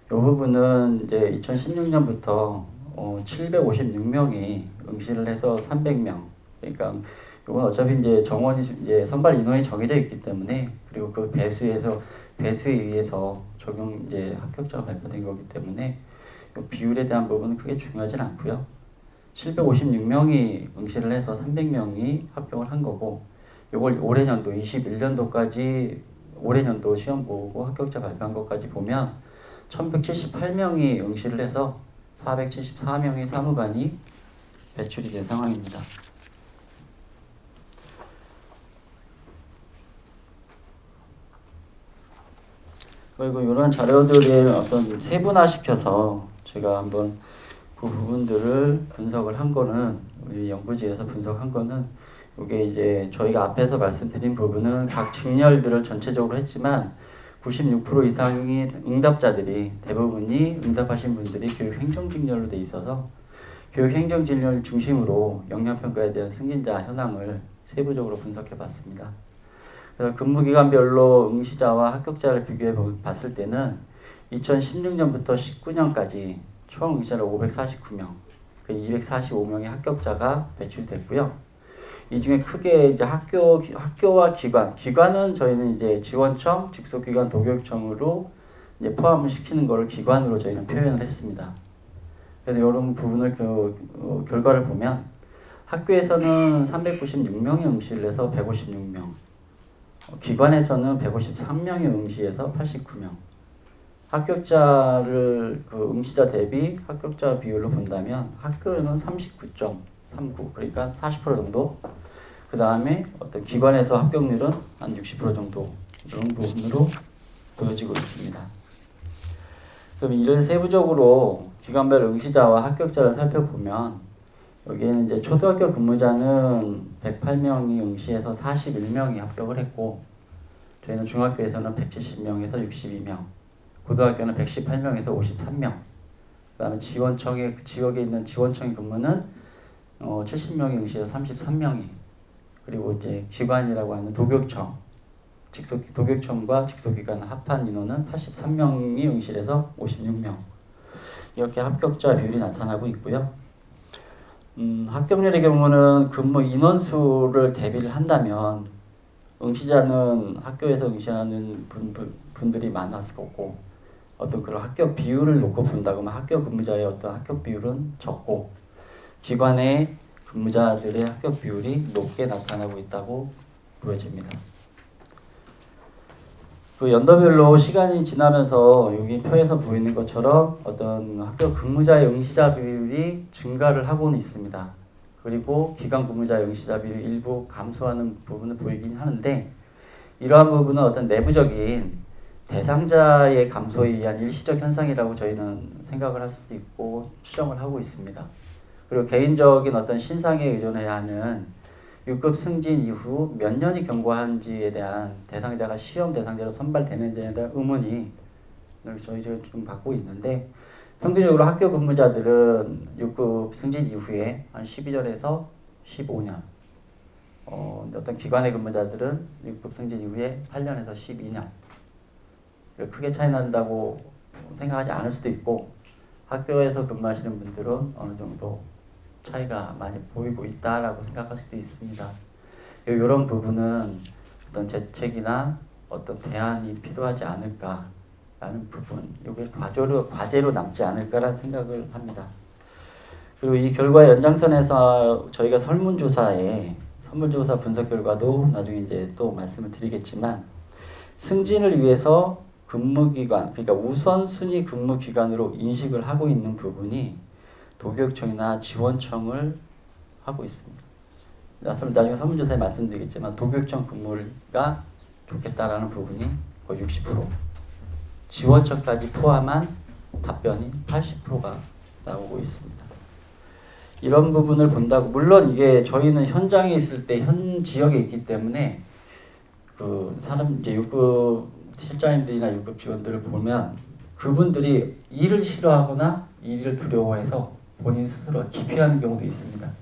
이 부분은 이제 2016년부터 756명이 응시를 해서 300명. 그러니까 이건 어차피 이제 정원이 이제 선발 인원이 정해져 있기 때문에 그리고 그 배수에 의해서 적용 이제 합격자가 발표된 거기 때문에 이 비율에 대한 부분은 크게 중요하진 않고요. 756명이 응시를 해서 300명이 합격을 한 거고 이걸 올해년도 21년도까지 올해년도 시험 보고 합격자 발표한 것까지 보면 1178명이 응시를 해서 474명의 사무관이 배출이 된 상황입니다. 그리고 이런 자료들을 어떤 세분화시켜서 제가 한번 그 부분들을 분석을 한 거는 우리 연구지에서 분석한 거는 이게 이제 저희가 앞에서 말씀드린 부분은 각 직렬들을 전체적으로 했지만 96% 이상의 응답자들이 대부분이 응답하신 분들이 교육행정 직렬로 돼 있어서 교육행정 직렬 중심으로 역량평가에 대한 승진자 현황을 세부적으로 분석해 봤습니다. 그래서 근무기간별로 응시자와 합격자를 비교해 봤을 때는 2016년부터 19년까지 총 응시자를 549명, 245명의 합격자가 배출됐고요. 이 중에 크게 이제 학교와 기관은 저희는 이제 지원청, 직속기관, 도교육청으로 이제 포함을 시키는 것을 기관으로 저희는 표현을 했습니다. 그래서 이런 부분을 결과를 보면 학교에서는 396명이 응시를 해서 156명, 기관에서는 153명이 응시해서 89명. 합격자를 응시자 대비 합격자 비율로 본다면 학교는 39.39, 그러니까 40% 정도. 그 다음에 어떤 기관에서 합격률은 한 60% 정도 이런 부분으로 보여지고 있습니다. 그럼 이를 세부적으로 기관별 응시자와 합격자를 살펴보면 여기에는 이제 초등학교 근무자는 108명이 응시해서 41명이 합격을 했고 저희는 중학교에서는 170명에서 62명, 고등학교는 118명에서 53명, 그 다음에 지역에 있는 지원청의 근무는 70명이 응시해서 33명이, 그리고 이제 기관이라고 하는 도교육청, 도교육청과 직속기관 합한 인원은 83명이 응시해서 56명. 이렇게 합격자 비율이 나타나고 있고요. 합격률의 경우는 근무 인원수를 대비를 한다면 응시자는 학교에서 응시하는 분들이 많았을 거고 어떤 그런 합격 비율을 놓고 본다고 하면 학교 근무자의 어떤 합격 비율은 적고 기관의 근무자들의 합격 비율이 높게 나타나고 있다고 보여집니다. 그 연도별로 시간이 지나면서 여기 표에서 보이는 것처럼 어떤 학교 근무자의 응시자 비율이 증가를 하고는 있습니다. 그리고 기관 근무자의 응시자 비율이 일부 감소하는 부분을 보이긴 하는데 이러한 부분은 어떤 내부적인 대상자의 감소에 의한 일시적 현상이라고 저희는 생각을 할 수도 있고 추정을 하고 있습니다. 그리고 개인적인 어떤 신상에 의존해야 하는 6급 승진 이후 몇 년이 경과한지에 대한 대상자가 시험 대상자로 선발되는지에 대한 의문이 저희 좀 갖고 있는데 평균적으로 학교 근무자들은 6급 승진 이후에 한 12년에서 15년 어떤 기관의 근무자들은 6급 승진 이후에 8년에서 12년 크게 차이 난다고 생각하지 않을 수도 있고 학교에서 근무하시는 분들은 어느 정도 차이가 많이 보이고 있다라고 생각할 수도 있습니다. 이런 부분은 어떤 대책이나 어떤 대안이 필요하지 않을까라는 부분, 이게 과제로 남지 않을까라는 생각을 합니다. 그리고 이 결과의 연장선에서 저희가 설문조사 분석 결과도 나중에 이제 또 말씀을 드리겠지만 승진을 위해서 근무기간, 그러니까 우선순위 근무기간으로 인식을 하고 있는 부분이 도교육청이나 지원청을 하고 있습니다. 나중에 설문조사에 말씀드리겠지만 도교육청 근무가 좋겠다라는 부분이 거의 60%, 지원청까지 포함한 답변이 80%가 나오고 있습니다. 이런 부분을 본다고, 물론 이게 저희는 현장에 있을 때 현 지역에 있기 때문에 그 사람 이제 6급 실장님들이나 6급 직원들을 보면 그분들이 일을 싫어하거나 일을 두려워해서 본인 스스로 기피하는 경우도 있습니다.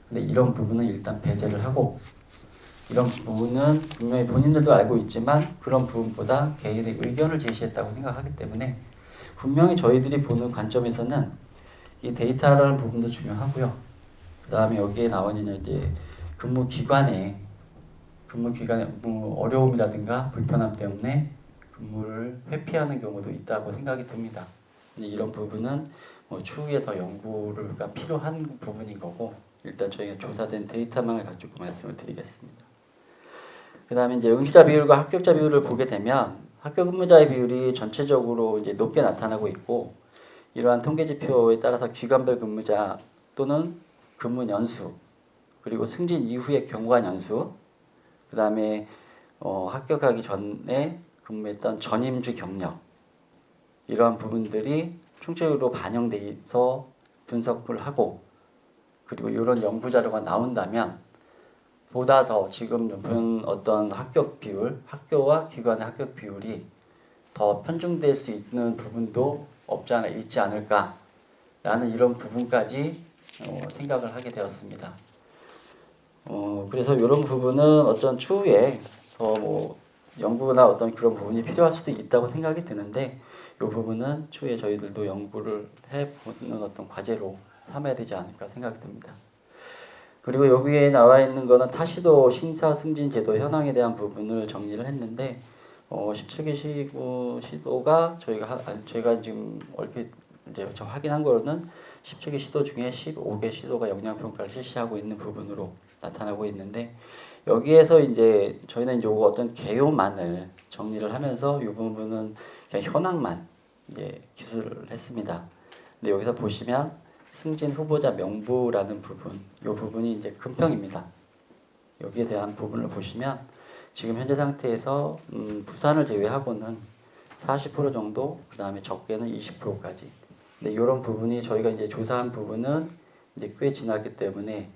근데 이런 부분은 일단 배제를 하고, 이런 부분은 분명히 본인들도 알고 있지만 그런 부분보다 개인의 의견을 제시했다고 생각하기 때문에 분명히 저희들이 보는 관점에서는 이 데이터라는 부분도 중요하고요. 그 다음에 여기에 나와 있는 이제 근무 기간에 뭐 어려움이라든가 불편함 때문에 근무를 회피하는 경우도 있다고 생각이 듭니다. 이런 부분은 뭐 추후에 더 연구가 필요한 부분인 거고, 일단 저희가 조사된 데이터만을 가지고 말씀을 드리겠습니다. 그 다음에 이제 응시자 비율과 합격자 비율을 보게 되면 학교 근무자의 비율이 전체적으로 이제 높게 나타나고 있고, 이러한 통계 지표에 따라서 기간별 근무자 또는 근무 연수, 그리고 승진 이후의 경과 연수, 그 다음에 합격하기 전에 근무했던 전임주 경력, 이러한 부분들이 총체적으로 반영돼서 분석을 하고, 그리고 이런 연구 자료가 나온다면 보다 더 지금 본 어떤 합격 비율, 학교와 기관의 합격 비율이 더 편중될 수 있는 부분도 없지 않아 있지 않을까라는 이런 부분까지 생각을 하게 되었습니다. 그래서 이런 부분은 어떤 추후에 더 뭐 연구나 어떤 그런 부분이 필요할 수도 있다고 생각이 드는데, 이 부분은 추후에 저희들도 연구를 해보는 어떤 과제로 삼아야 되지 않을까 생각이 듭니다. 그리고 여기에 나와 있는 거는 타시도 심사 승진 제도 현황에 대한 부분을 정리를 했는데, 17개 시도가 저희가 지금 얼핏 이제 저 확인한 거로는 17개 시도 중에 15개 시도가 역량 평가를 실시하고 있는 부분으로 나타나고 있는데, 여기에서 이제 저희는 요거 어떤 개요만을 정리를 하면서 이 부분은 그냥 현황만 이제 기술을 했습니다. 근데 여기서 보시면 승진 후보자 명부라는 부분, 이 부분이 이제 금평입니다. 여기에 대한 부분을 보시면 지금 현재 상태에서 부산을 제외하고는 40% 정도, 그 다음에 적게는 20%까지. 근데 이런 부분이 저희가 이제 조사한 부분은 이제 꽤 지났기 때문에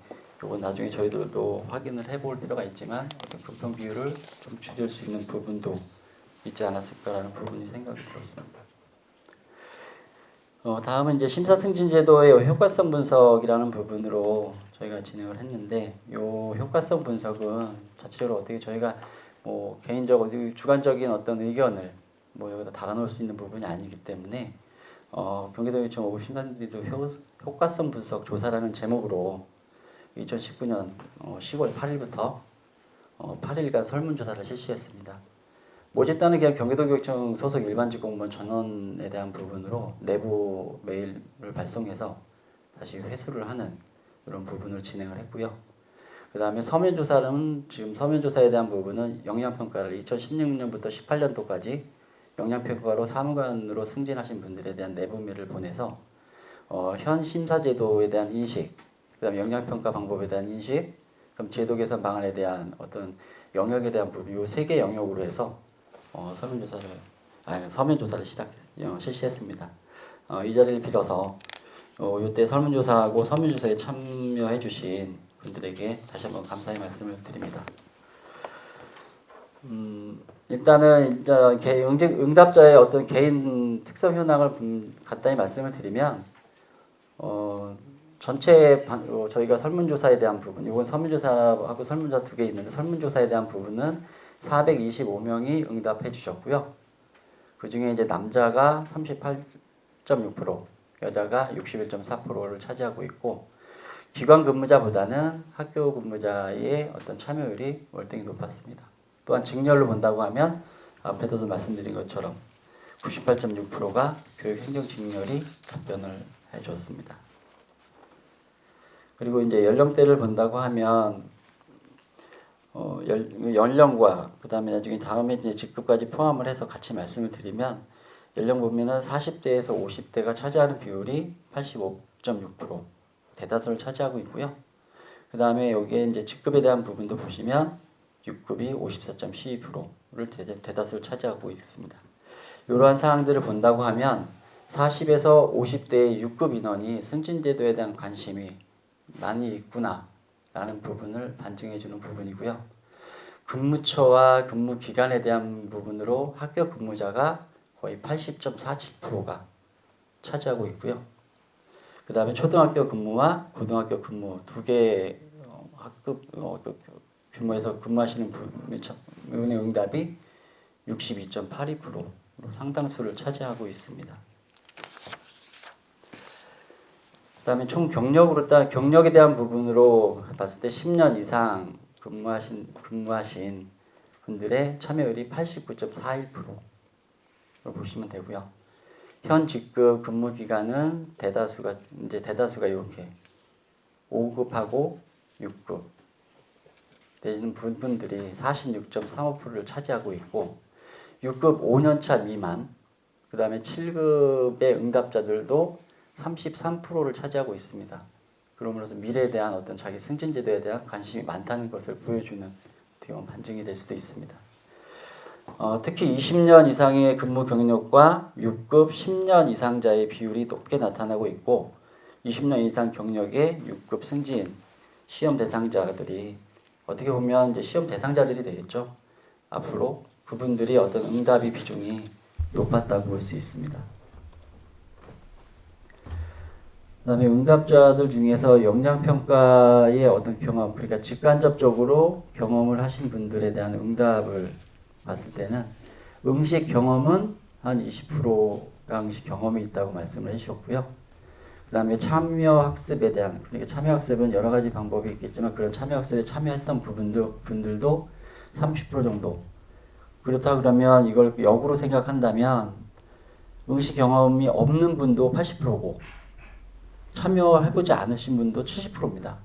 요거 나중에 저희들도 확인을 해볼 필요가 있지만 어떤 금평 비율을 좀 줄일 수 있는 부분도 있지 않았을까라는 부분이 생각이 들었습니다. 다음은 이제 심사승진제도의 효과성 분석이라는 부분으로 저희가 진행을 했는데, 이 효과성 분석은 자체적으로 어떻게 저희가 뭐 개인적으로 주관적인 어떤 의견을 뭐 여기다 달아놓을 수 있는 부분이 아니기 때문에 경기도교육청 5급 심사진제도 효과성 분석 조사라는 제목으로 2019년 10월 8일부터 8일간 설문조사를 실시했습니다. 모집단은 그냥 경기도교육청 소속 일반직 공무원 전원에 대한 부분으로 내부 메일을 발송해서 다시 회수를 하는 이런 부분을 진행을 했고요. 그 다음에 서면조사는 지금 서면조사에 대한 부분은 역량평가를 2016년부터 18년도까지 역량평가로 사무관으로 승진하신 분들에 대한 내부 메일을 보내서 현 심사제도에 대한 인식, 그 다음에 역량평가 방법에 대한 인식, 그럼 제도 개선 방안에 대한 어떤 영역에 대한 부분, 이 3개 영역으로 해서 서면조사를 실시했습니다. 이 자리를 빌어서 이때 설문조사하고 서면조사에 참여해주신 분들에게 다시 한번 감사의 말씀을 드립니다. 일단은 이제 응답자의 어떤 개인 특성 현황을 간단히 말씀을 드리면, 전체 저희가 설문조사에 대한 부분, 이건 서면조사하고 설문조사 2개 있는데 설문조사에 대한 부분은 425명이 응답해 주셨고요. 그 중에 이제 남자가 38.6%, 여자가 61.4%를 차지하고 있고, 기관 근무자보다는 학교 근무자의 어떤 참여율이 월등히 높았습니다. 또한 직렬로 본다고 하면 앞에서도 말씀드린 것처럼 98.6%가 교육행정 직렬이 답변을 해줬습니다. 그리고 이제 연령대를 본다고 하면 연령과 그다음에 나중에 다음에 이제 직급까지 포함을 해서 같이 말씀을 드리면 연령 보면은 40대에서 50대가 차지하는 비율이 85.6% 대다수를 차지하고 있고요. 그다음에 여기에 이제 직급에 대한 부분도 보시면 6급이 54.12%를 대다수를 차지하고 있습니다. 이러한 사항들을 본다고 하면 40에서 50대의 6급 인원이 승진제도에 대한 관심이 많이 있구나라는 부분을 반증해주는 부분이고요. 근무처와 근무 기간에 대한 부분으로 합격 근무자가 거의 80.47%가 차지하고 있고요. 그 다음에 초등학교 근무와 고등학교 근무 두 개의 학급 규모에서 근무하시는 분의 응답이 62.82%로 상당수를 차지하고 있습니다. 그다음에 총 경력에 대한 부분으로 봤을 때 10년 이상 근무하신 분들의 참여율이 89.41%로 보시면 되고요. 현 직급 근무 기간은 대다수가 이렇게 5급하고 6급 되시는 분들이 46.35%를 차지하고 있고 6급 5년차 미만 그 다음에 7급의 응답자들도 33%를 차지하고 있습니다. 그러므로서 미래에 대한 어떤 자기 승진제도에 대한 관심이 많다는 것을 보여주는 어떻게 보면 반증이 될 수도 있습니다. 특히 20년 이상의 근무 경력과 6급 10년 이상자의 비율이 높게 나타나고 있고 20년 이상 경력의 6급 승진 시험 대상자들이 어떻게 보면 이제 시험 대상자들이 되겠죠. 앞으로 그분들이 어떤 응답의 비중이 높았다고 볼 수 있습니다. 그다음에 응답자들 중에서 역량평가의 어떤 경험, 그러니까 직간접적으로 경험을 하신 분들에 대한 응답을 봤을 때는 응시 경험은 한 20%가 응시 경험이 있다고 말씀을 해주셨고요. 그다음에 참여학습에 대한, 그러니까 참여학습은 여러 가지 방법이 있겠지만 그런 참여학습에 참여했던 분들도 30% 정도. 그렇다 그러면 이걸 역으로 생각한다면 응시 경험이 없는 분도 80%고 참여해보지 않으신 분도 70%입니다.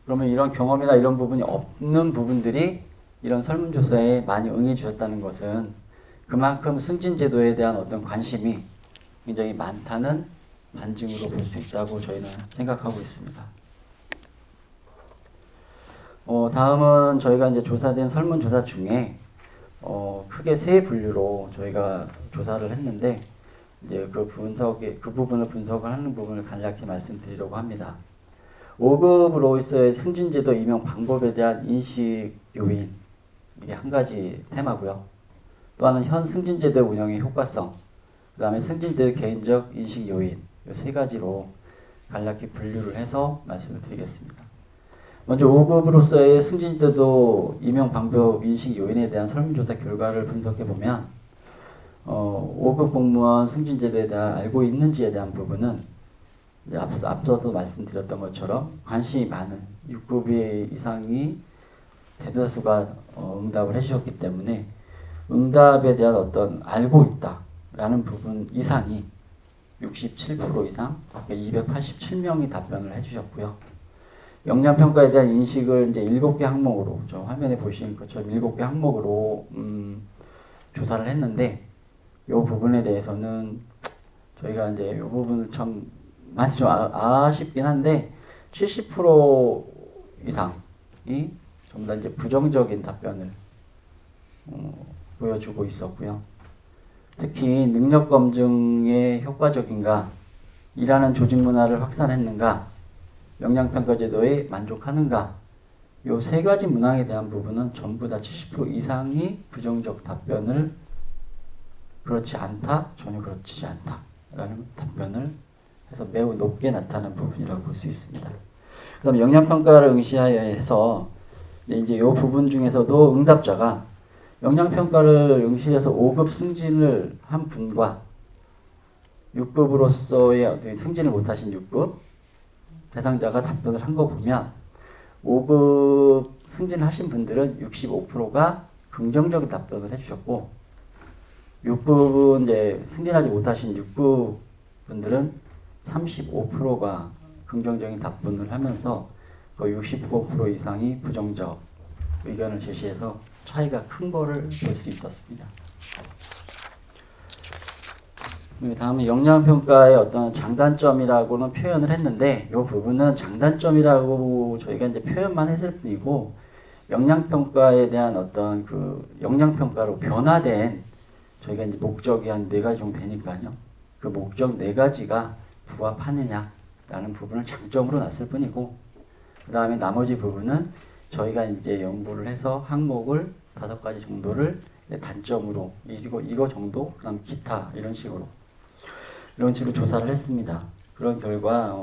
그러면 이런 경험이나 이런 부분이 없는 부분들이 이런 설문조사에 많이 응해 주셨다는 것은 그만큼 승진제도에 대한 어떤 관심이 굉장히 많다는 반증으로 볼 수 있다고 저희는 생각하고 있습니다. 다음은 저희가 이제 조사된 설문조사 중에 크게 세 분류로 저희가 조사를 했는데 이제 그 부분을 분석을 하는 부분을 간략히 말씀드리려고 합니다. 5급으로서의 승진제도 임용 방법에 대한 인식 요인 이게 한 가지 테마고요. 또 하나는 현 승진제도 운영의 효과성, 그 다음에 승진제도 개인적 인식 요인 이 세 가지로 간략히 분류를 해서 말씀을 드리겠습니다. 먼저 5급으로서의 승진제도 임용 방법 인식 요인에 대한 설문조사 결과를 분석해 보면 5급 공무원 승진제도에 대한 알고 있는지에 대한 부분은 이제 앞서도 말씀드렸던 것처럼 관심이 많은 6급 이상이 대다수가 응답을 해주셨기 때문에 응답에 대한 어떤 알고 있다라는 부분 이상이 67% 이상, 287명이 답변을 해주셨고요. 역량평가에 대한 인식을 이제 7개 항목으로, 저 화면에 보시는 것처럼 7개 항목으로 조사를 했는데, 이 부분에 대해서는 저희가 이제 이 부분을 참 많이 좀 아쉽긴 한데, 70% 이상이 전부 다 이제 부정적인 답변을 보여주고 있었고요. 특히 능력 검증에 효과적인가, 일하는 조직 문화를 확산했는가, 역량평가 제도에 만족하는가, 이 세 가지 문항에 대한 부분은 전부 다 70% 이상이 부정적 답변을 그렇지 않다, 전혀 그렇지 않다 라는 답변을 해서 매우 높게 나타난 부분이라고 볼 수 있습니다. 그 다음에 역량평가를 응시해서 이제 이 부분 중에서도 응답자가 역량평가를 응시해서 5급 승진을 한 분과 6급으로서의 승진을 못하신 6급 대상자가 답변을 한 거 보면 5급 승진하신 분들은 65%가 긍정적인 답변을 해주셨고 6급은 이제 승진하지 못하신 6급 분들은 35%가 긍정적인 답변을 하면서 거의 65% 이상이 부정적 의견을 제시해서 차이가 큰 거를 볼 수 있었습니다. 다음에 역량평가의 어떤 장단점이라고는 표현을 했는데 이 부분은 장단점이라고 저희가 이제 표현만 했을 뿐이고 역량평가에 대한 어떤 그 역량평가로 변화된 저희가 이제 목적이 한 4가지 정도 되니까요. 그 목적 4가지가 부합하느냐라는 부분을 장점으로 놨을 뿐이고 그 다음에 나머지 부분은 저희가 이제 연구를 해서 항목을 5가지 정도를 단점으로 이거 정도 그다음 기타 이런 식으로 조사를 했습니다. 그런 결과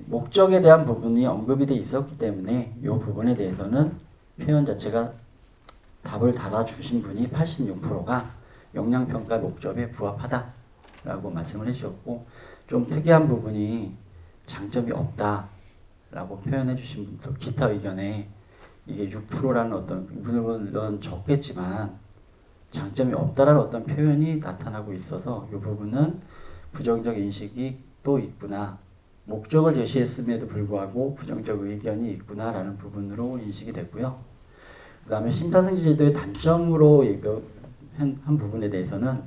목적에 대한 부분이 언급이 돼 있었기 때문에 이 부분에 대해서는 표현 자체가 답을 달아주신 분이 86%가 역량평가 목적에 부합하다라고 말씀을 해주셨고 좀 특이한 부분이 장점이 없다라고 표현해 주신 분도 기타 의견에 이게 6%라는 어떤 물론 적겠지만 장점이 없다라는 어떤 표현이 나타나고 있어서 이 부분은 부정적 인식이 또 있구나. 목적을 제시했음에도 불구하고 부정적 의견이 있구나라는 부분으로 인식이 됐고요. 그 다음에 심사승지 제도의 단점으로 한 부분에 대해서는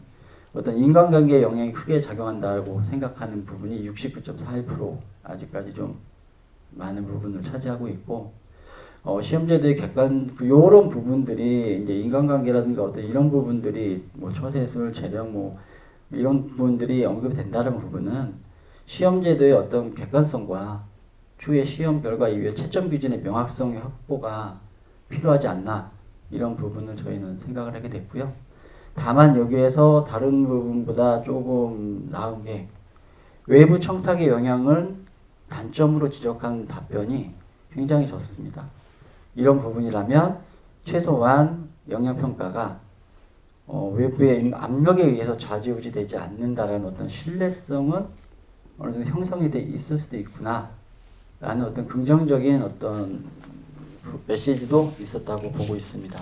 어떤 인간관계에 영향이 크게 작용한다고 생각하는 부분이 69.41% 아직까지 좀 많은 부분을 차지하고 있고 시험제도의 이런 부분들이 이제 인간관계라든가 어떤 이런 부분들이 뭐 처세술, 재령 뭐 이런 부분들이 언급이 된다는 부분은 시험제도의 어떤 객관성과 추후의 시험 결과 이후에 채점 기준의 명확성의 확보가 필요하지 않나 이런 부분을 저희는 생각을 하게 됐고요. 다만 여기에서 다른 부분보다 조금 나은 게 외부 청탁의 영향을 단점으로 지적한 답변이 굉장히 적습니다. 이런 부분이라면 최소한 역량평가가 외부의 압력에 의해서 좌지우지 되지 않는다라는 어떤 신뢰성은 어느 정도 형성이 돼 있을 수도 있구나 라는 어떤 긍정적인 어떤 메시지도 있었다고 보고 있습니다.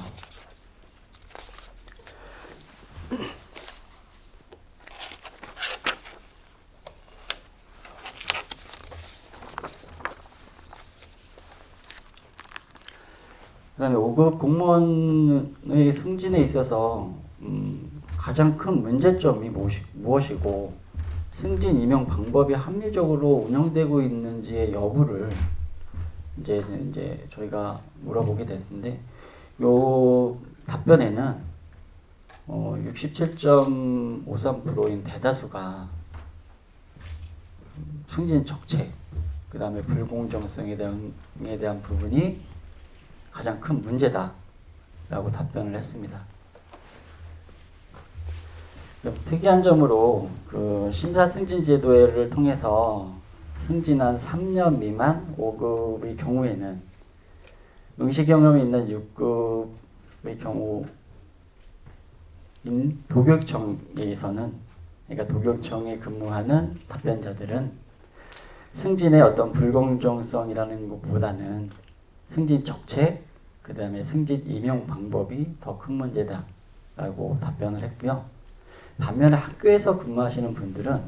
그 다음에 5급 공무원의 승진에 있어서 가장 큰 문제점이 무엇이고 승진 임용 방법이 합리적으로 운영되고 있는지의 여부를 이제 저희가 물어보게 됐는데 요 답변에는 67.53%인 대다수가 승진 적체, 그 다음에 불공정성에 대한 부분이 가장 큰 문제다라고 답변을 했습니다. 특이한 점으로 그 심사 승진 제도를 통해서 승진한 3년 미만 5급의 경우에는 응시 경험이 있는 6급의 경우인 도교육청에서는 그러니까 도교육청에 근무하는 답변자들은 승진의 어떤 불공정성이라는 것보다는 승진 적체, 그 다음에 승진 임용 방법이 더 큰 문제다라고 답변을 했고요. 반면에 학교에서 근무하시는 분들은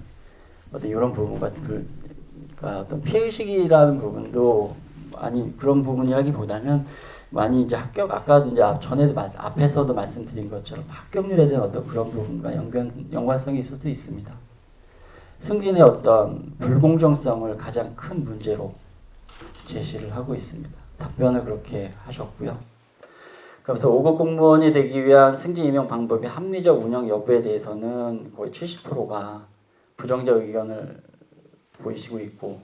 어떤 이런 부분과 그러니까 어떤 피해의식이라는 부분도 아니 그런 부분이라기보다는 많이 이제 아까도 이제 앞에서도 말씀드린 것처럼 합격률에 대한 어떤 그런 부분과 연관성이 있을 수 있습니다. 승진의 어떤 불공정성을 가장 큰 문제로 제시를 하고 있습니다. 답변을 그렇게 하셨고요. 그래서 5급 공무원이 되기 위한 승진 임용 방법의 합리적 운영 여부에 대해서는 거의 70%가 부정적 의견을 보이시고 있고,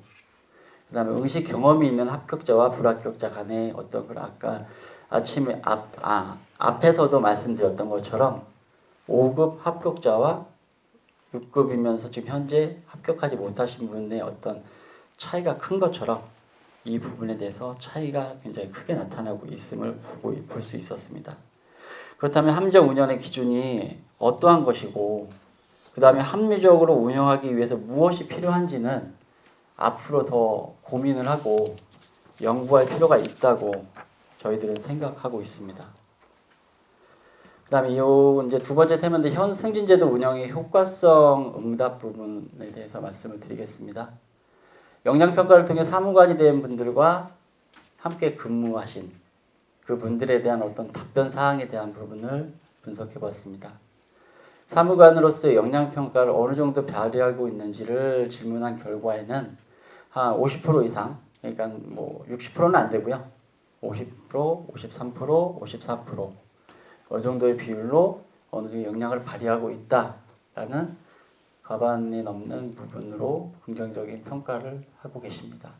그다음에 응시 경험이 있는 합격자와 불합격자 간의 어떤 그 아까 아침에 앞에서도 말씀드렸던 것처럼 5급 합격자와 6급이면서 지금 현재 합격하지 못하신 분의 어떤 차이가 큰 것처럼 이 부분에 대해서 차이가 굉장히 크게 나타나고 있음을 볼 수 있었습니다. 그렇다면 합리적 운영의 기준이 어떠한 것이고 그 다음에 합리적으로 운영하기 위해서 무엇이 필요한지는 앞으로 더 고민을 하고 연구할 필요가 있다고 저희들은 생각하고 있습니다. 그 다음에 이제 두 번째 테마인데 현 승진제도 운영의 효과성 응답 부분에 대해서 말씀을 드리겠습니다. 역량평가를 통해 사무관이 된 분들과 함께 근무하신 그분들에 대한 어떤 답변 사항에 대한 부분을 분석해 보았습니다. 사무관으로서의 영양평가를 어느 정도 발휘하고 있는지를 질문한 결과에는 한 50% 이상, 그러니까 뭐 60%는 안 되고요. 50%, 53%, 54%, 어느 정도의 비율로 어느 정도 영향을 발휘하고 있다라는 과반이 넘는 부분으로 긍정적인 평가를 하고 계십니다.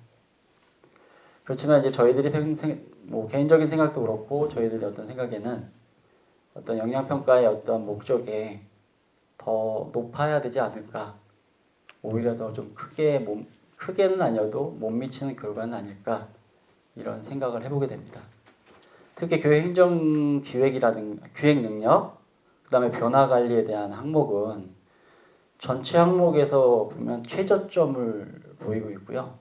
그렇지만 이제 저희들이 뭐 개인적인 생각도 그렇고 저희들의 어떤 생각에는 어떤 영양평가의 어떤 목적에 더 높아야 되지 않을까, 오히려 더 좀 크게는 아니어도 못 미치는 결과는 아닐까, 이런 생각을 해보게 됩니다. 특히 교육 행정 기획이라든가 기획 능력, 그 다음에 변화 관리에 대한 항목은 전체 항목에서 보면 최저점을 보이고 있고요.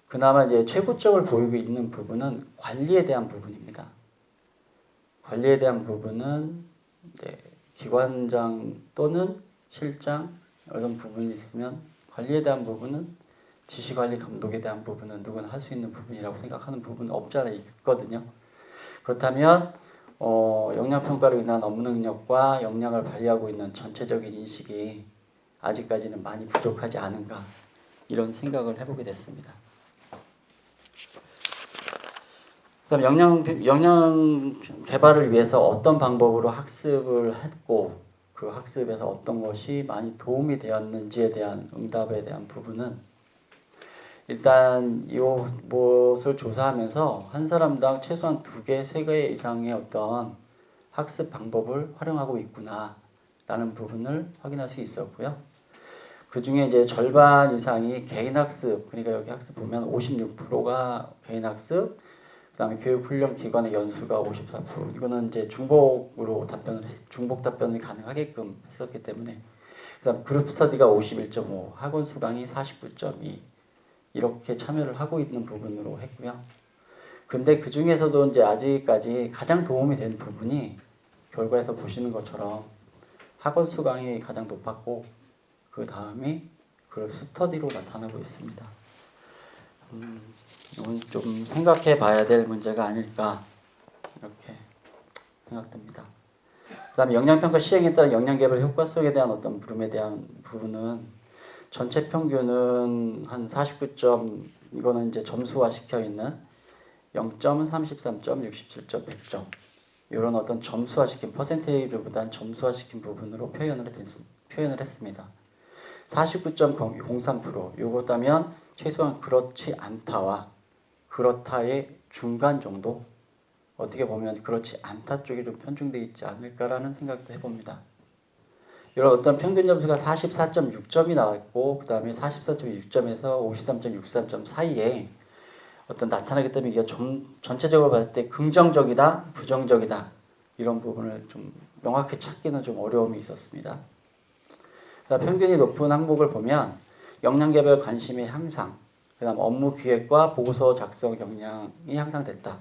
그나마 이제 최고점을 보이고 있는 부분은 관리에 대한 부분입니다. 관리에 대한 부분은 이제 기관장 또는 실장 이런 부분이 있으면, 관리에 대한 부분은 지시관리 감독에 대한 부분은 누구나 할 수 있는 부분이라고 생각하는 부분은 없지 않아 있거든요. 그렇다면 영양평가로 인한 업무 능력과 역량을 발휘하고 있는 전체적인 인식이 아직까지는 많이 부족하지 않은가, 이런 생각을 해보게 됐습니다. 그럼 역량 개발을 위해서 어떤 방법으로 학습을 했고 그 학습에서 어떤 것이 많이 도움이 되었는지에 대한 응답에 대한 부분은, 일단 이 무엇을 조사하면서 한 사람당 최소한 2개, 3개 이상의 어떤 학습 방법을 활용하고 있구나라는 부분을 확인할 수 있었고요. 그 중에 이제 절반 이상이 개인학습, 그러니까 여기 학습 보면 56%가 개인학습, 그다음에 교육훈련기관의 연수가 54%, 이거는 이제 중복 답변이 가능하게끔 했었기 때문에, 그다음 그룹 스터디가 51.5, 학원 수강이 49.2 이렇게 참여를 하고 있는 부분으로 했고요. 근데 그 중에서도 이제 아직까지 가장 도움이 된 부분이 결과에서 보시는 것처럼 학원 수강이 가장 높았고 그 다음이 그룹 스터디로 나타나고 있습니다. 이건 좀 생각해 봐야 될 문제가 아닐까, 이렇게 생각됩니다. 그 다음에 영양평가 시행에 따른 영양개발 효과성에 대한 어떤 물음에 대한 부분은 전체 평균은 한 49점, 이거는 이제 점수화 시켜 있는 0점, 33점, 67점, 100점, 이런 어떤 점수화시킨 퍼센테이지보다는 점수화시킨 부분으로 표현을 했습니다. 49.03%, 요거다면 최소한 그렇지 않다와 그렇다의 중간 정도, 어떻게 보면 그렇지 않다 쪽에 좀 편중되어 있지 않을까라는 생각도 해봅니다. 이런 어떤 평균 점수가 44.6점이 나왔고 그 다음에 44.6점에서 53.63점 사이에 어떤 나타나기 때문에 이게 전체적으로 봤을 때 긍정적이다, 부정적이다, 이런 부분을 좀 명확히 찾기는 좀 어려움이 있었습니다. 평균이 높은 항목을 보면 역량개발 관심의 향상, 그 다음 업무 기획과 보고서 작성 역량이 향상됐다,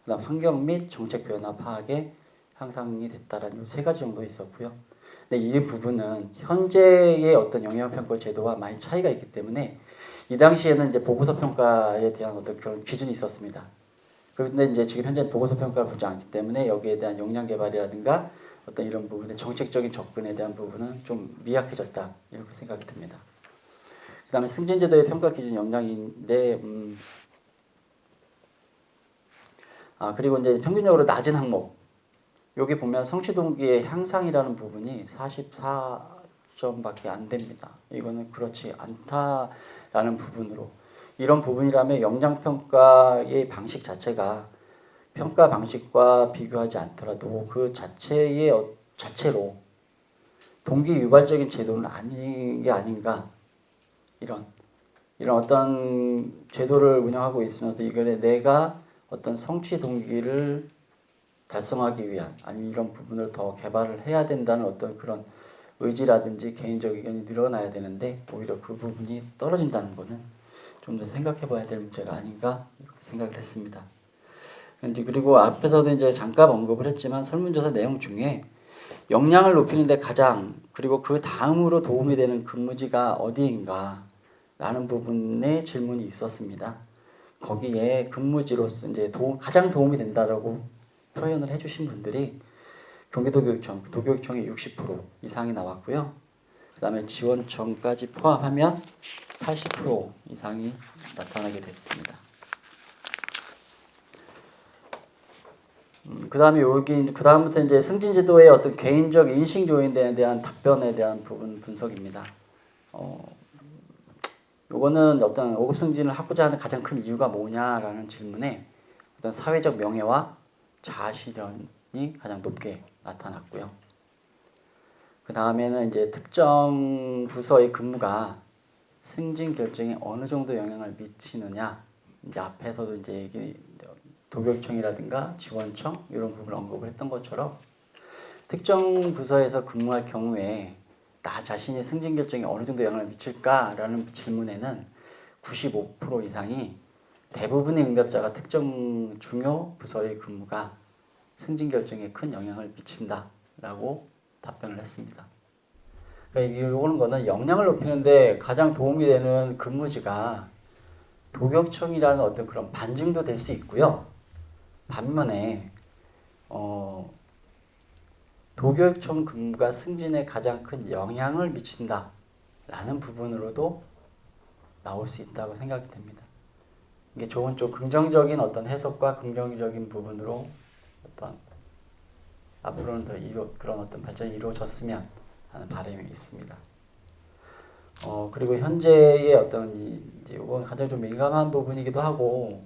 그 다음 환경 및 정책 변화 파악에 향상이 됐다라는 3가지 정도 있었고요. 근데 이 부분은 현재의 어떤 영양평가 제도와 많이 차이가 있기 때문에 이 당시에는 이제 보고서 평가에 대한 어떤 그런 기준이 있었습니다. 그런데 이제 지금 현재 보고서 평가를 보지 않기 때문에 여기에 대한 역량 개발이라든가 어떤 이런 부분의 정책적인 접근에 대한 부분은 좀 미약해졌다, 이렇게 생각이 듭니다. 그 다음에 승진제도의 평가 기준 역량인데, 그리고 이제 평균적으로 낮은 항목, 여기 보면 성취 동기의 향상이라는 부분이 44점밖에 안 됩니다. 이거는 그렇지 않다라는 부분으로, 이런 부분이라면 역량평가의 방식 자체가 평가 방식과 비교하지 않더라도 그 자체로 동기 유발적인 제도는 아닌 게 아닌가, 이런 어떤 제도를 운영하고 있으면서 이거를 내가 어떤 성취 동기를 달성하기 위한, 아니면 이런 부분을 더 개발을 해야 된다는 어떤 그런 의지라든지 개인적 의견이 늘어나야 되는데 오히려 그 부분이 떨어진다는 것은 좀 더 생각해 봐야 될 문제가 아닌가, 이렇게 생각을 했습니다. 그리고 앞에서도 이제 잠깐 언급을 했지만 설문조사 내용 중에 역량을 높이는 데 가장, 그리고 그 다음으로 도움이 되는 근무지가 어디인가 라는 부분에 질문이 있었습니다. 거기에 근무지로서 이제 가장 도움이 된다라고 표현을 해주신 분들이 경기도교육청, 도교육청이 60% 이상이 나왔고요. 그다음에 지원청까지 포함하면 80% 이상이 나타나게 됐습니다. 그다음부터 이제 승진제도의 어떤 개인적 인식 요인에 대한 답변에 대한 부분 분석입니다. 요거는 어떤 5급 승진을 하고자 하는 가장 큰 이유가 뭐냐라는 질문에 어떤 사회적 명예와 자아 실현이 가장 높게 나타났고요. 그 다음에는 이제 특정 부서의 근무가 승진 결정에 어느 정도 영향을 미치느냐, 이제 앞에서도 이제 도교육청이라든가 지원청 이런 부분을 언급을 했던 것처럼 특정 부서에서 근무할 경우에 나 자신이 승진 결정에 어느 정도 영향을 미칠까라는 질문에는 95% 이상이 대부분의 응답자가 특정 중요 부서의 근무가 승진 결정에 큰 영향을 미친다라고 답변을 했습니다. 그러니까 이거는 거는 역량을 높이는데 가장 도움이 되는 근무지가 도교육청이라는 어떤 그런 반증도 될 수 있고요. 반면에 도교육청 근무가 승진에 가장 큰 영향을 미친다라는 부분으로도 나올 수 있다고 생각이 됩니다. 이게 좋은 쪽 긍정적인 어떤 해석과 긍정적인 부분으로 어떤 앞으로는 더 그런 어떤 발전이 이루어졌으면 하는 바람이 있습니다. 그리고 현재의 어떤 이건 가장 좀 민감한 부분이기도 하고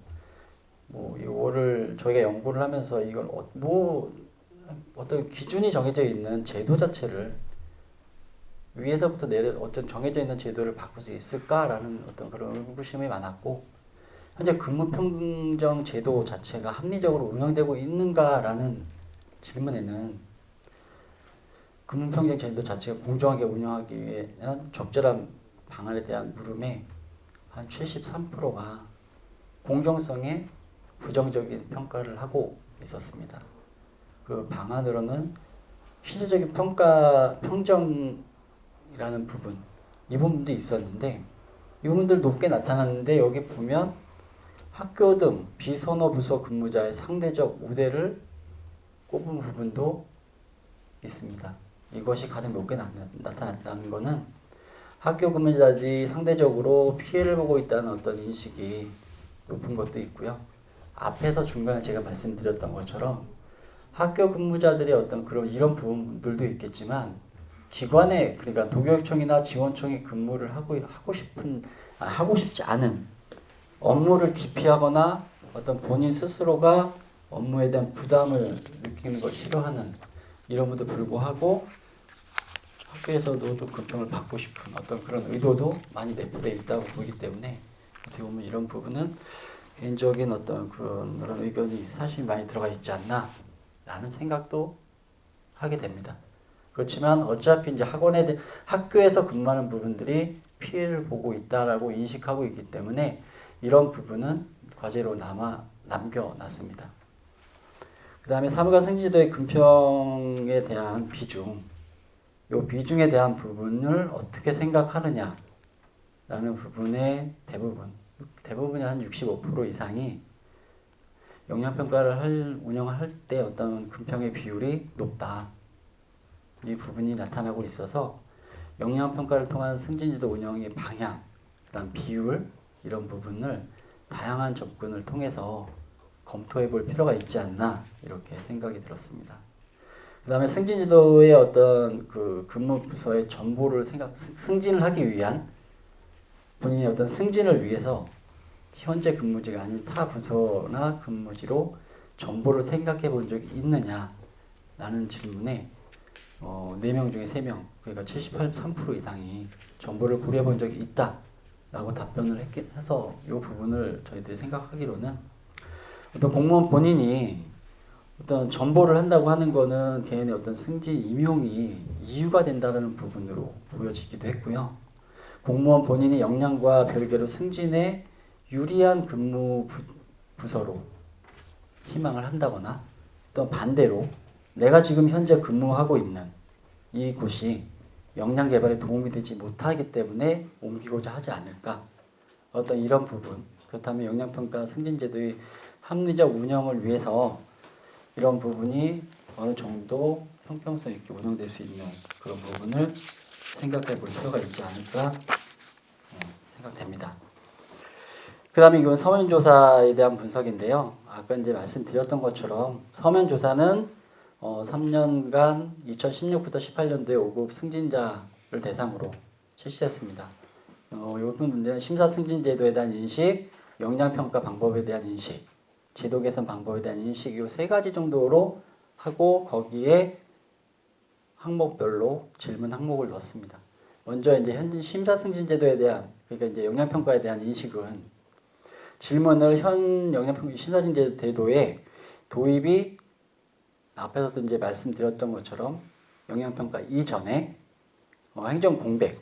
이거를 저희가 연구를 하면서 이걸 어떤 기준이 정해져 있는 제도 자체를 위에서부터 어떤 정해져 있는 제도를 바꿀 수 있을까라는 어떤 그런 의구심이 많았고 현재 근무평정 제도 자체가 합리적으로 운영되고 있는가라는 질문에는 근무평정 제도 자체가 공정하게 운영하기 위한 적절한 방안에 대한 물음에 한 73%가 공정성에 부정적인 평가를 하고 있었습니다. 그 방안으로는 실질적인 평정이라는 부분, 이 부분도 있었는데 이 부분들 높게 나타났는데 여기 보면 학교 등 비선호 부서 근무자의 상대적 우대를 꼽은 부분도 있습니다. 이것이 가장 높게 나타났다는 것은 학교 근무자들이 상대적으로 피해를 보고 있다는 어떤 인식이 높은 것도 있고요. 앞에서 중간에 제가 말씀드렸던 것처럼 학교 근무자들의 어떤 이런 부분들도 있겠지만 기관에 그러니까 도교육청이나 지원청에 근무를 하고 싶지 않은 업무를 기피하거나 어떤 본인 스스로가 업무에 대한 부담을 느끼는 걸 싫어하는 이름에도 불구하고 학교에서도 좀 금평을 받고 싶은 어떤 그런 의도도 많이 내포되어 있다고 보기 때문에 어떻게 보면 이런 부분은 개인적인 어떤 그런 의견이 사실 많이 들어가 있지 않나 라는 생각도 하게 됩니다. 그렇지만 어차피 이제 학교에서 근무하는 부분들이 피해를 보고 있다라고 인식하고 있기 때문에 이런 부분은 과제로 남겨놨습니다. 그 다음에 사무관 승진제도의 금평에 대한 비중, 이 비중에 대한 부분을 어떻게 생각하느냐라는 부분의 대부분이 한 65% 이상이 역량평가를 운영할 때 어떤 금평의 비율이 높다. 이 부분이 나타나고 있어서 역량평가를 통한 승진제도 운영의 방향, 그다음 비율 이런 부분을 다양한 접근을 통해서 검토해 볼 필요가 있지 않나 이렇게 생각이 들었습니다. 그 다음에 승진제도의 어떤 근무 부서의 정보를 승진을 하기 위한 본인의 어떤 승진을 위해서 현재 근무지가 아닌 타 부서나 근무지로 정보를 생각해 본 적이 있느냐 라는 질문에 4명 중에 3명 그러니까 73% 이상이 정보를 고려해 본 적이 있다 라고 답변을 해서 이 부분을 저희들이 생각하기로는 어떤 공무원 본인이 어떤 정보를 한다고 하는 거는 개인의 어떤 승진 임용이 이유가 된다는 부분으로 보여지기도 했고요. 공무원 본인의 역량과 별개로 승진에 유리한 근무 부서로 희망을 한다거나 또 반대로 내가 지금 현재 근무하고 있는 이곳이 역량 개발에 도움이 되지 못하기 때문에 옮기고자 하지 않을까 어떤 이런 부분 그렇다면 영양평가 승진제도의 합리적 운영을 위해서 이런 부분이 어느 정도 형평성 있게 운영될 수 있는 그런 부분을 생각해 볼 필요가 있지 않을까 생각됩니다. 그 다음에 이건 서면조사에 대한 분석인데요. 아까 이제 말씀드렸던 것처럼 서면조사는 3년간 2016부터 18년도에 5급 승진자를 대상으로 실시했습니다. 이 부분은 심사 승진 제도에 대한 인식, 역량평가 방법에 대한 인식, 제도 개선 방법에 대한 인식 이 세 가지 정도로 하고 거기에 항목별로 질문 항목을 넣습니다. 먼저 이제 현 심사 승진 제도에 대한 그러니까 이제 역량평가에 대한 인식은 질문을 현 역량평가 심사 승진 제도에 도입이 앞에서도 이제 말씀드렸던 것처럼 역량평가 이전에 행정 공백,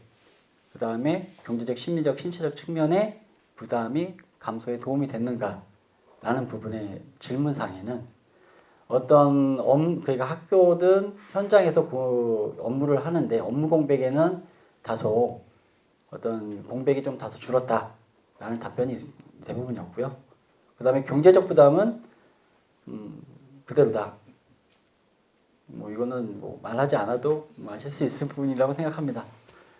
그 다음에 경제적, 심리적, 신체적 측면의 부담이 감소에 도움이 됐는가라는 부분의 질문상에는 어떤 그러니까 학교든 현장에서 그 업무를 하는데 업무 공백에는 다소 어떤 공백이 좀 다소 줄었다라는 답변이 대부분이었고요. 그 다음에 경제적 부담은 그대로다. 이거는 말하지 않아도 아실 수 있을 부분이라고 생각합니다.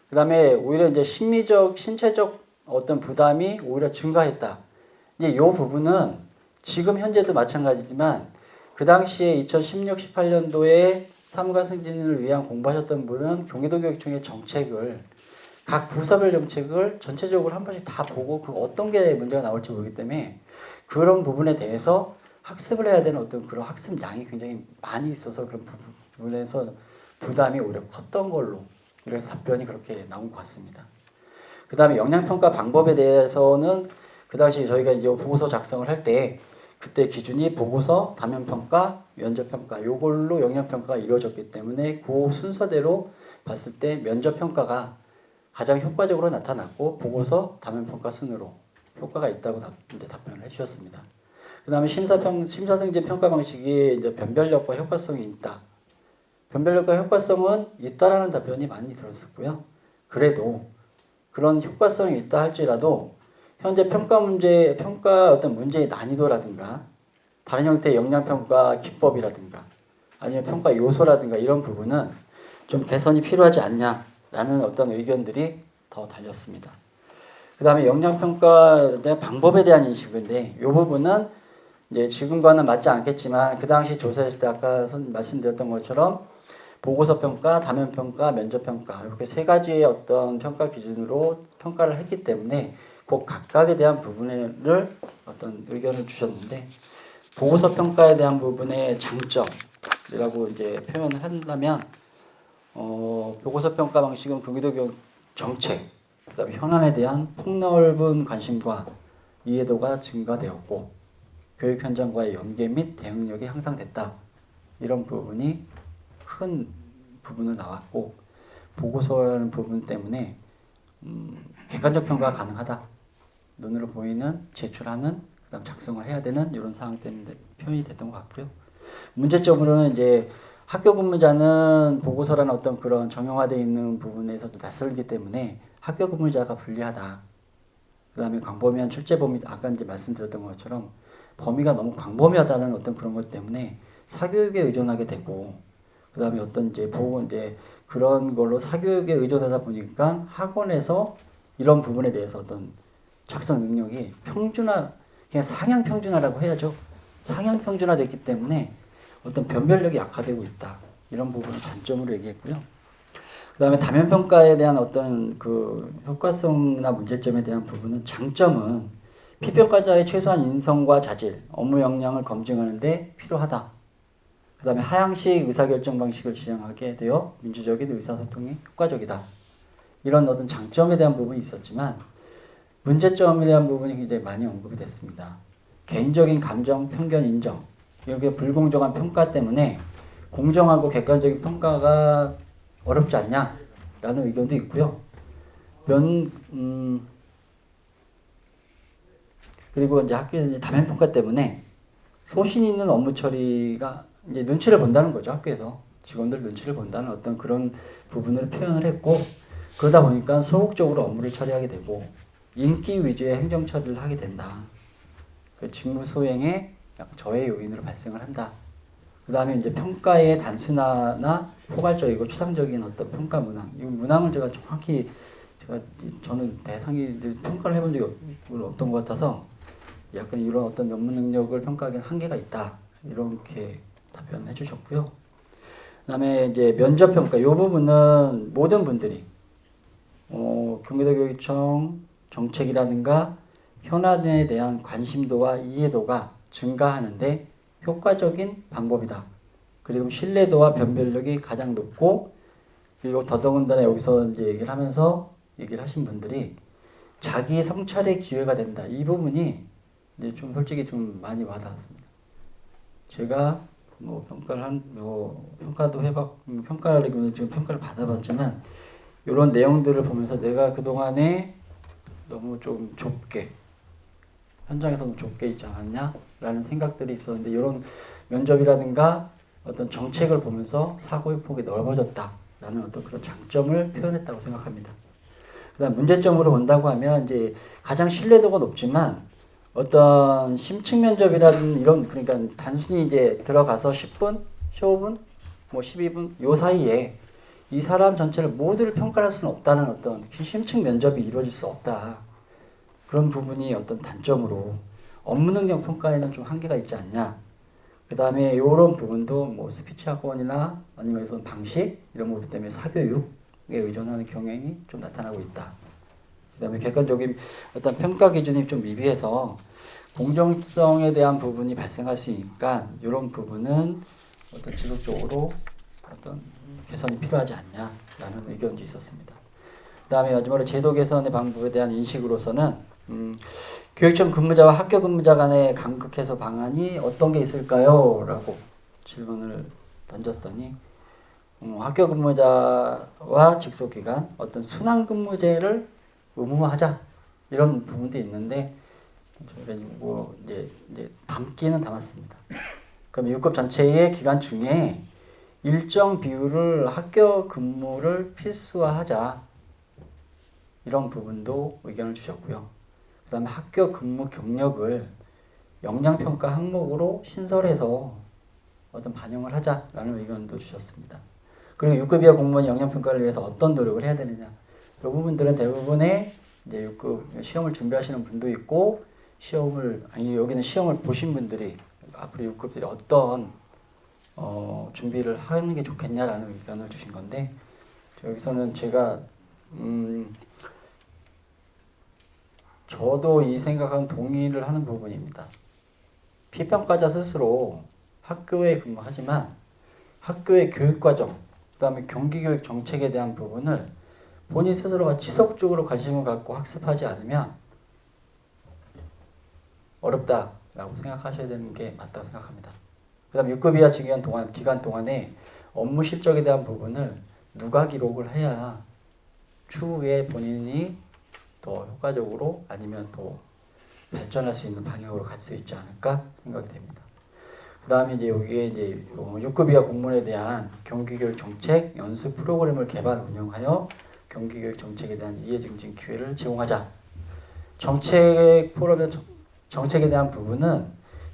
그 다음에 오히려 이제 심리적, 신체적 어떤 부담이 오히려 증가했다. 이제 이 부분은 지금 현재도 마찬가지지만 그 당시에 2016, 18년도에 사무관 승진을 위한 공부하셨던 분은 경기도교육청의 정책을 각 부서별 정책을 전체적으로 한 번씩 다 보고 그 어떤 게 문제가 나올지 모르기 때문에 그런 부분에 대해서 학습을 해야 되는 어떤 그런 학습 양이 굉장히 많이 있어서 그런 부분에서 부담이 오히려 컸던 걸로 그래서 답변이 그렇게 나온 것 같습니다. 그 다음에 역량평가 방법에 대해서는 그 당시 저희가 이제 보고서 작성을 할 때 그때 기준이 보고서, 다면평가, 면접평가 요걸로 역량평가가 이루어졌기 때문에 그 순서대로 봤을 때 면접평가가 가장 효과적으로 나타났고 보고서, 다면평가 순으로 효과가 있다고 이제 답변을 해주셨습니다. 그 다음에 심사승진 평가 방식이 이제 변별력과 효과성이 있다. 변별력과 효과성은 있다라는 답변이 많이 들었었고요. 그래도 그런 효과성이 있다 할지라도 현재 평가 어떤 문제의 난이도라든가 다른 형태의 역량평가 기법이라든가 아니면 평가 요소라든가 이런 부분은 좀 개선이 필요하지 않냐라는 어떤 의견들이 더 달렸습니다. 그 다음에 역량평가 방법에 대한 인식인데 이 부분은 이제 지금과는 맞지 않겠지만 그 당시 조사했을 때 아까 말씀드렸던 것처럼 보고서 평가, 다면 평가, 면접 평가 이렇게 세 가지의 어떤 평가 기준으로 평가를 했기 때문에 그 각각에 대한 부분을 어떤 의견을 주셨는데 보고서 평가에 대한 부분의 장점이라고 이제 표현을 한다면 보고서 평가 방식은 경기도 교육 정책, 그다음에 현안에 대한 폭넓은 관심과 이해도가 증가되었고 교육 현장과의 연계 및 대응력이 향상됐다. 이런 부분이 큰 부분을 나왔고 보고서라는 부분 때문에 객관적 평가가 가능하다. 눈으로 보이는 제출하는 그다음 작성을 해야 되는 이런 상황 때문에 표현이 됐던 것 같고요. 문제점으로는 이제 학교 근무자는 보고서라는 어떤 그런 정형화되어 있는 부분에서도 낯설기 때문에 학교 근무자가 불리하다. 그다음에 광범위한 출제 범위 아까 이제 말씀드렸던 것처럼 범위가 너무 광범위하다는 어떤 그런 것 때문에 사교육에 의존하게 되고 그다음에 어떤 이제 그런 걸로 사교육에 의존하다 보니까 학원에서 이런 부분에 대해서 어떤 작성 능력이 평준화 그냥 상향 평준화라고 해야죠. 상향 평준화됐기 때문에 어떤 변별력이 약화되고 있다. 이런 부분을 단점으로 얘기했고요. 그다음에 다면 평가에 대한 어떤 그 효과성이나 문제점에 대한 부분은 장점은 피평가자의 최소한 인성과 자질, 업무 역량을 검증하는 데 필요하다. 그다음에 하향식 의사결정 방식을 지향하게 되어 민주적인 의사소통이 효과적이다. 이런 어떤 장점에 대한 부분이 있었지만 문제점에 대한 부분이 굉장히 많이 언급이 됐습니다. 개인적인 감정, 편견 인정, 이렇게 불공정한 평가 때문에 공정하고 객관적인 평가가 어렵지 않냐라는 의견도 있고요. 그리고 이제 학교에서 이제 다면 평가 때문에 소신 있는 업무 처리가 이제 눈치를 본다는 거죠. 학교에서 직원들 눈치를 본다는 어떤 그런 부분을 표현을 했고 그러다 보니까 소극적으로 업무를 처리하게 되고 인기 위주의 행정 처리를 하게 된다. 그 직무 수행에 약간 저해 요인으로 발생을 한다. 그 다음에 이제 평가의 단순화나 포괄적이고 추상적인 어떤 평가 문항. 이 문항을 제가 정확히 저는 대상이 평가를 해본 적이 없던 것 같아서 약간 이런 어떤 논문 능력을 평가하기엔 한계가 있다. 이렇게 답변해 주셨고요. 그 다음에 이제 면접 평가. 이 부분은 모든 분들이 경기도교육청 정책이라든가 현안에 대한 관심도와 이해도가 증가하는데 효과적인 방법이다. 그리고 신뢰도와 변별력이 가장 높고, 그리고 더더군다나 여기서 이제 얘기를 하면서 얘기를 하신 분들이 자기 성찰의 기회가 된다. 이 부분이 이제 좀 솔직히 좀 많이 와닿았습니다. 제가 뭐 평가도 평가를 지금 평가를 받아봤지만 이런 내용들을 보면서 내가 그 동안에 너무 좀 좁게 현장에서 좀 좁게 있지 않았냐라는 생각들이 있었는데, 이런 면접이라든가 어떤 정책을 보면서 사고의 폭이 넓어졌다라는 어떤 그런 장점을 표현했다고 생각합니다. 그다음 문제점으로 본다고 하면 이제 가장 신뢰도가 높지만 어떤 심층 면접이라는 이런, 그러니까 단순히 이제 들어가서 10분, 15분, 뭐 12분 요 사이에 이 사람 전체를 모두를 평가할 수는 없다는 어떤 심층 면접이 이루어질 수 없다. 그런 부분이 어떤 단점으로 업무 능력 평가에는 좀 한계가 있지 않냐. 그 다음에 이런 부분도 뭐 스피치 학원이나 아니면 방식 이런 부분 때문에 사교육에 의존하는 경향이 좀 나타나고 있다. 그 다음에 객관적인 어떤 평가 기준이 좀 미비해서 공정성에 대한 부분이 발생할 수 있으니까 이런 부분은 어떤 지속적으로 어떤 개선이 필요하지 않냐라는 의견도 있었습니다. 그 다음에 마지막으로 제도 개선의 방법에 대한 인식으로서는 교육청 근무자와 학교 근무자 간의 간극 해소 방안이 어떤 게 있을까요? 라고 질문을 던졌더니 학교 근무자와 직속기관 어떤 순환 근무제를 의무화하자 이런 부분도 있는데 저희가 뭐 이제 담기는 담았습니다. 그럼 6급 전체의 기간 중에 일정 비율을 학교 근무를 필수화하자 이런 부분도 의견을 주셨고요. 그 다음에 학교 근무 경력을 역량평가 항목으로 신설해서 어떤 반영을 하자라는 의견도 주셨습니다. 그리고 6급 이하 공무원 역량평가를 위해서 어떤 노력을 해야 되느냐. 이 부분들은 대부분의 이제 6급 시험을 준비하시는 분도 있고, 여기는 시험을 보신 분들이 앞으로 6급들이 어떤 준비를 하는 게 좋겠냐라는 의견을 주신 건데, 여기서는 제가 저도 이 생각은 동의를 하는 부분입니다. 피평가자 스스로 학교에 근무하지만 학교의 교육과정, 그 다음에 경기교육 정책에 대한 부분을 본인 스스로가 지속적으로 관심을 갖고 학습하지 않으면 어렵다라고 생각하셔야 되는 게 맞다고 생각합니다. 그 다음 6급 이하 기간 동안에 업무 실적에 대한 부분을 누가 기록을 해야 추후에 본인이 더 효과적으로 아니면 더 발전할 수 있는 방향으로 갈 수 있지 않을까 생각이 됩니다. 그 다음에 이제 여기에 이제 6급 이하 공무원에 대한 경기교육 정책 연수 프로그램을 개발 운영하여 경기교육 정책에 대한 이해 증진 기회를 제공하자. 정책 포럼의 정책에 대한 부분은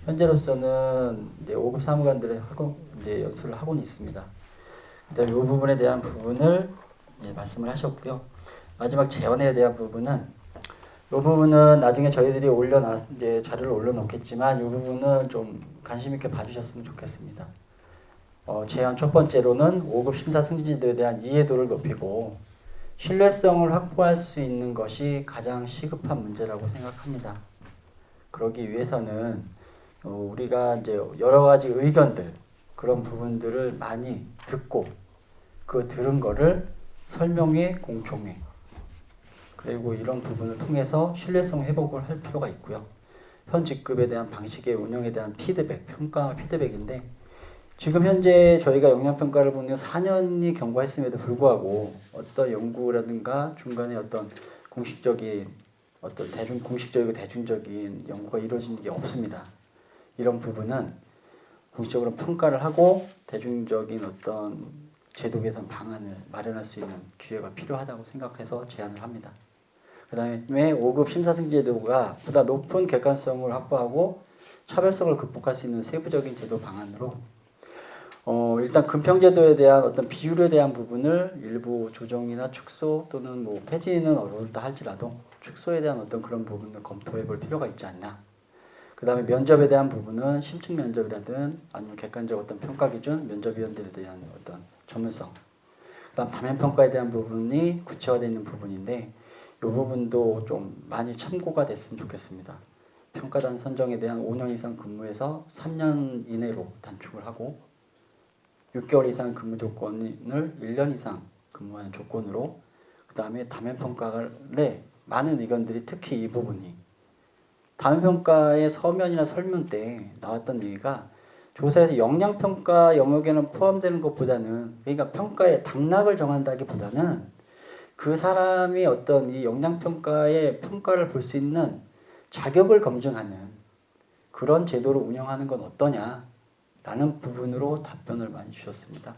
현재로서는 이제 5급 사무관들의 이제 연수를 하고는 있습니다. 그다음에 이 부분에 대한 부분을 말씀을 하셨고요. 마지막 재원에 대한 부분은 이 부분은 나중에 저희들이 이제 자료를 올려놓겠지만 이 부분은 좀 관심 있게 봐주셨으면 좋겠습니다. 제안 첫 번째로는 5급 심사 승진들에 대한 이해도를 높이고 신뢰성을 확보할 수 있는 것이 가장 시급한 문제라고 생각합니다. 그러기 위해서는 우리가 이제 여러 가지 의견들 그런 부분들을 많이 듣고 그 들은 거를 설명회, 공청회 그리고 이런 부분을 통해서 신뢰성 회복을 할 필요가 있고요. 현 직급에 대한 방식의 운영에 대한 피드백, 평가 피드백인데 지금 현재 저희가 역량평가를 보면 4년이 경과했음에도 불구하고 어떤 연구라든가 중간에 어떤 공식적이고 대중적인 연구가 이루어진 게 없습니다. 이런 부분은 공식적으로 평가를 하고 대중적인 어떤 제도 개선 방안을 마련할 수 있는 기회가 필요하다고 생각해서 제안을 합니다. 그다음에 5급 심사승진제도가 보다 높은 객관성을 확보하고 차별성을 극복할 수 있는 세부적인 제도 방안으로 일단 금평제도에 대한 어떤 비율에 대한 부분을 일부 조정이나 축소 또는 뭐 폐지는 어렵다 할지라도 축소에 대한 어떤 그런 부분을 검토해 볼 필요가 있지 않나. 그 다음에 면접에 대한 부분은 심층 면접이라든 아니면 객관적 어떤 평가 기준, 면접위원들에 대한 어떤 전문성. 그 다음 다면 평가에 대한 부분이 구체화되어 있는 부분인데 이 부분도 좀 많이 참고가 됐으면 좋겠습니다. 평가단 선정에 대한 5년 이상 근무에서 3년 이내로 단축을 하고 6개월 이상 근무 조건을 1년 이상 근무하는 조건으로 그 다음에 다면평가에 많은 의견들이 특히 이 부분이 다면평가의 서면이나 설문 때 나왔던 얘기가 조사에서 역량평가 영역에는 포함되는 것보다는 그러니까 평가의 당락을 정한다기보다는 그 사람이 어떤 이 역량평가의 평가를 볼 수 있는 자격을 검증하는 그런 제도를 운영하는 건 어떠냐라는 부분으로 답변을 많이 주셨습니다.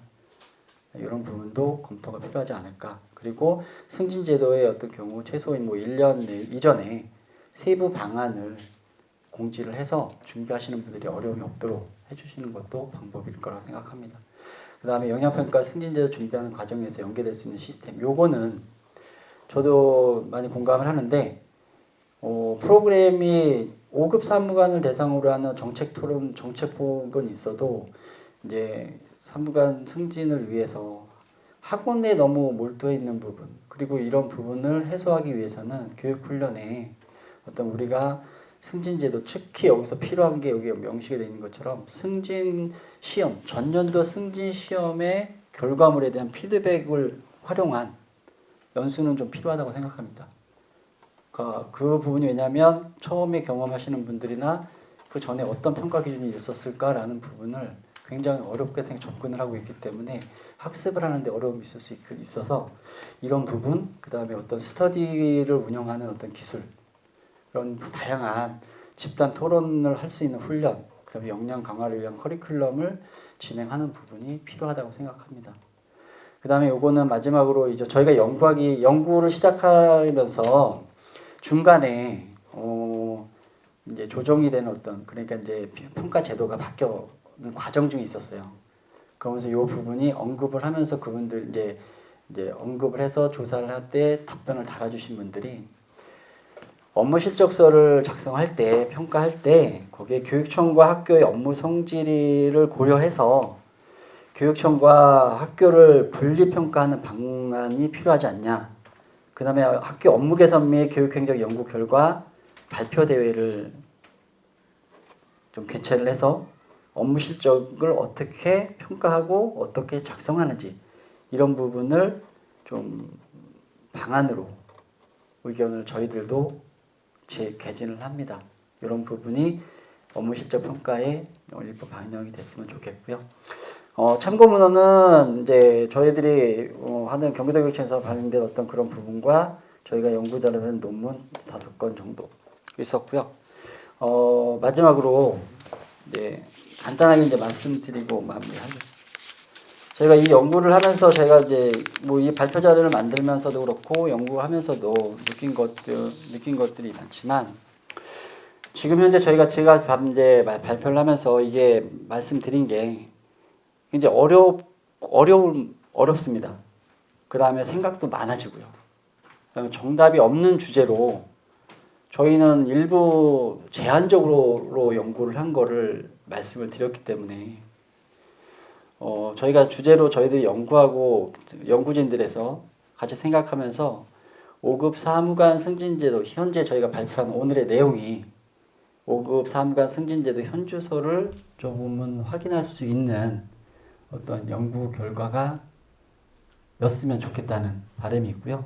이런 부분도 검토가 필요하지 않을까. 그리고 승진제도의 어떤 경우 최소한 뭐 1년 이전에 세부 방안을 공지를 해서 준비하시는 분들이 어려움이 없도록 해주시는 것도 방법일 거라고 생각합니다. 그 다음에 영양평가 승진제도 준비하는 과정에서 연계될 수 있는 시스템. 요거는 저도 많이 공감을 하는데 프로그램이 5급 사무관을 대상으로 하는 정책 토론, 정책폭은 있어도 이제 사무관 승진을 위해서 학원에 너무 몰두해 있는 부분 그리고 이런 부분을 해소하기 위해서는 교육훈련에 어떤 우리가 승진제도 특히 여기서 필요한 게 여기 명시가 되어 있는 것처럼 승진 시험 전년도 승진 시험의 결과물에 대한 피드백을 활용한 연수는 좀 필요하다고 생각합니다. 그 부분이 왜냐하면 처음에 경험하시는 분들이나 그 전에 어떤 평가 기준이 있었을까라는 부분을 굉장히 어렵게 접근을 하고 있기 때문에 학습을 하는데 어려움이 있을 수 있어서 이런 부분 그 다음에 어떤 스터디를 운영하는 어떤 기술 그런 다양한 집단 토론을 할 수 있는 훈련 그 다음에 역량 강화를 위한 커리큘럼을 진행하는 부분이 필요하다고 생각합니다. 그 다음에 요거는 마지막으로 이제 저희가 연구를 시작하면서 중간에 이제 조정이 되는 어떤 그러니까 이제 평가 제도가 바뀌는 과정 중에 있었어요. 그러면서 요 부분이 언급을 하면서 그분들 이제 언급을 해서 조사를 할 때 답변을 달아주신 분들이 업무 실적서를 작성할 때 평가할 때 거기에 교육청과 학교의 업무 성질을 고려해서 교육청과 학교를 분리 평가하는 방안이 필요하지 않냐. 그 다음에 학교 업무 개선 및 교육행정 연구 결과 발표 대회를 좀 개최를 해서 업무 실적을 어떻게 평가하고 어떻게 작성하는지 이런 부분을 좀 방안으로 의견을 저희들도 개진을 합니다. 이런 부분이 업무 실적 평가에 일부 반영이 됐으면 좋겠고요. 참고 문헌은 이제 저희들이 하는 경기도교육청에서 발행된 어떤 그런 부분과 저희가 연구자료로 한 논문 5건 정도 있었고요. 마지막으로 이제 간단하게 이제 말씀드리고 마무리하겠습니다. 저희가 이 연구를 하면서 제가 이제 뭐 이 발표 자료를 만들면서도 그렇고 연구하면서도 느낀 것들이 많지만 지금 현재 제가 이제 발표를 하면서 이게 말씀드린 게 이제 어렵습니다. 그 다음에 생각도 많아지고요. 그다음에 정답이 없는 주제로 저희는 일부 제한적으로 연구를 한 거를 말씀을 드렸기 때문에 저희가 주제로 저희들이 연구하고 연구진들에서 같이 생각하면서 5급 사무관 승진제도 현재 저희가 발표한 오늘의 내용이 5급 사무관 승진제도 현주소를 조금은 확인할 수 있는 어떤 연구 결과가 였으면 좋겠다는 바람이 있고요.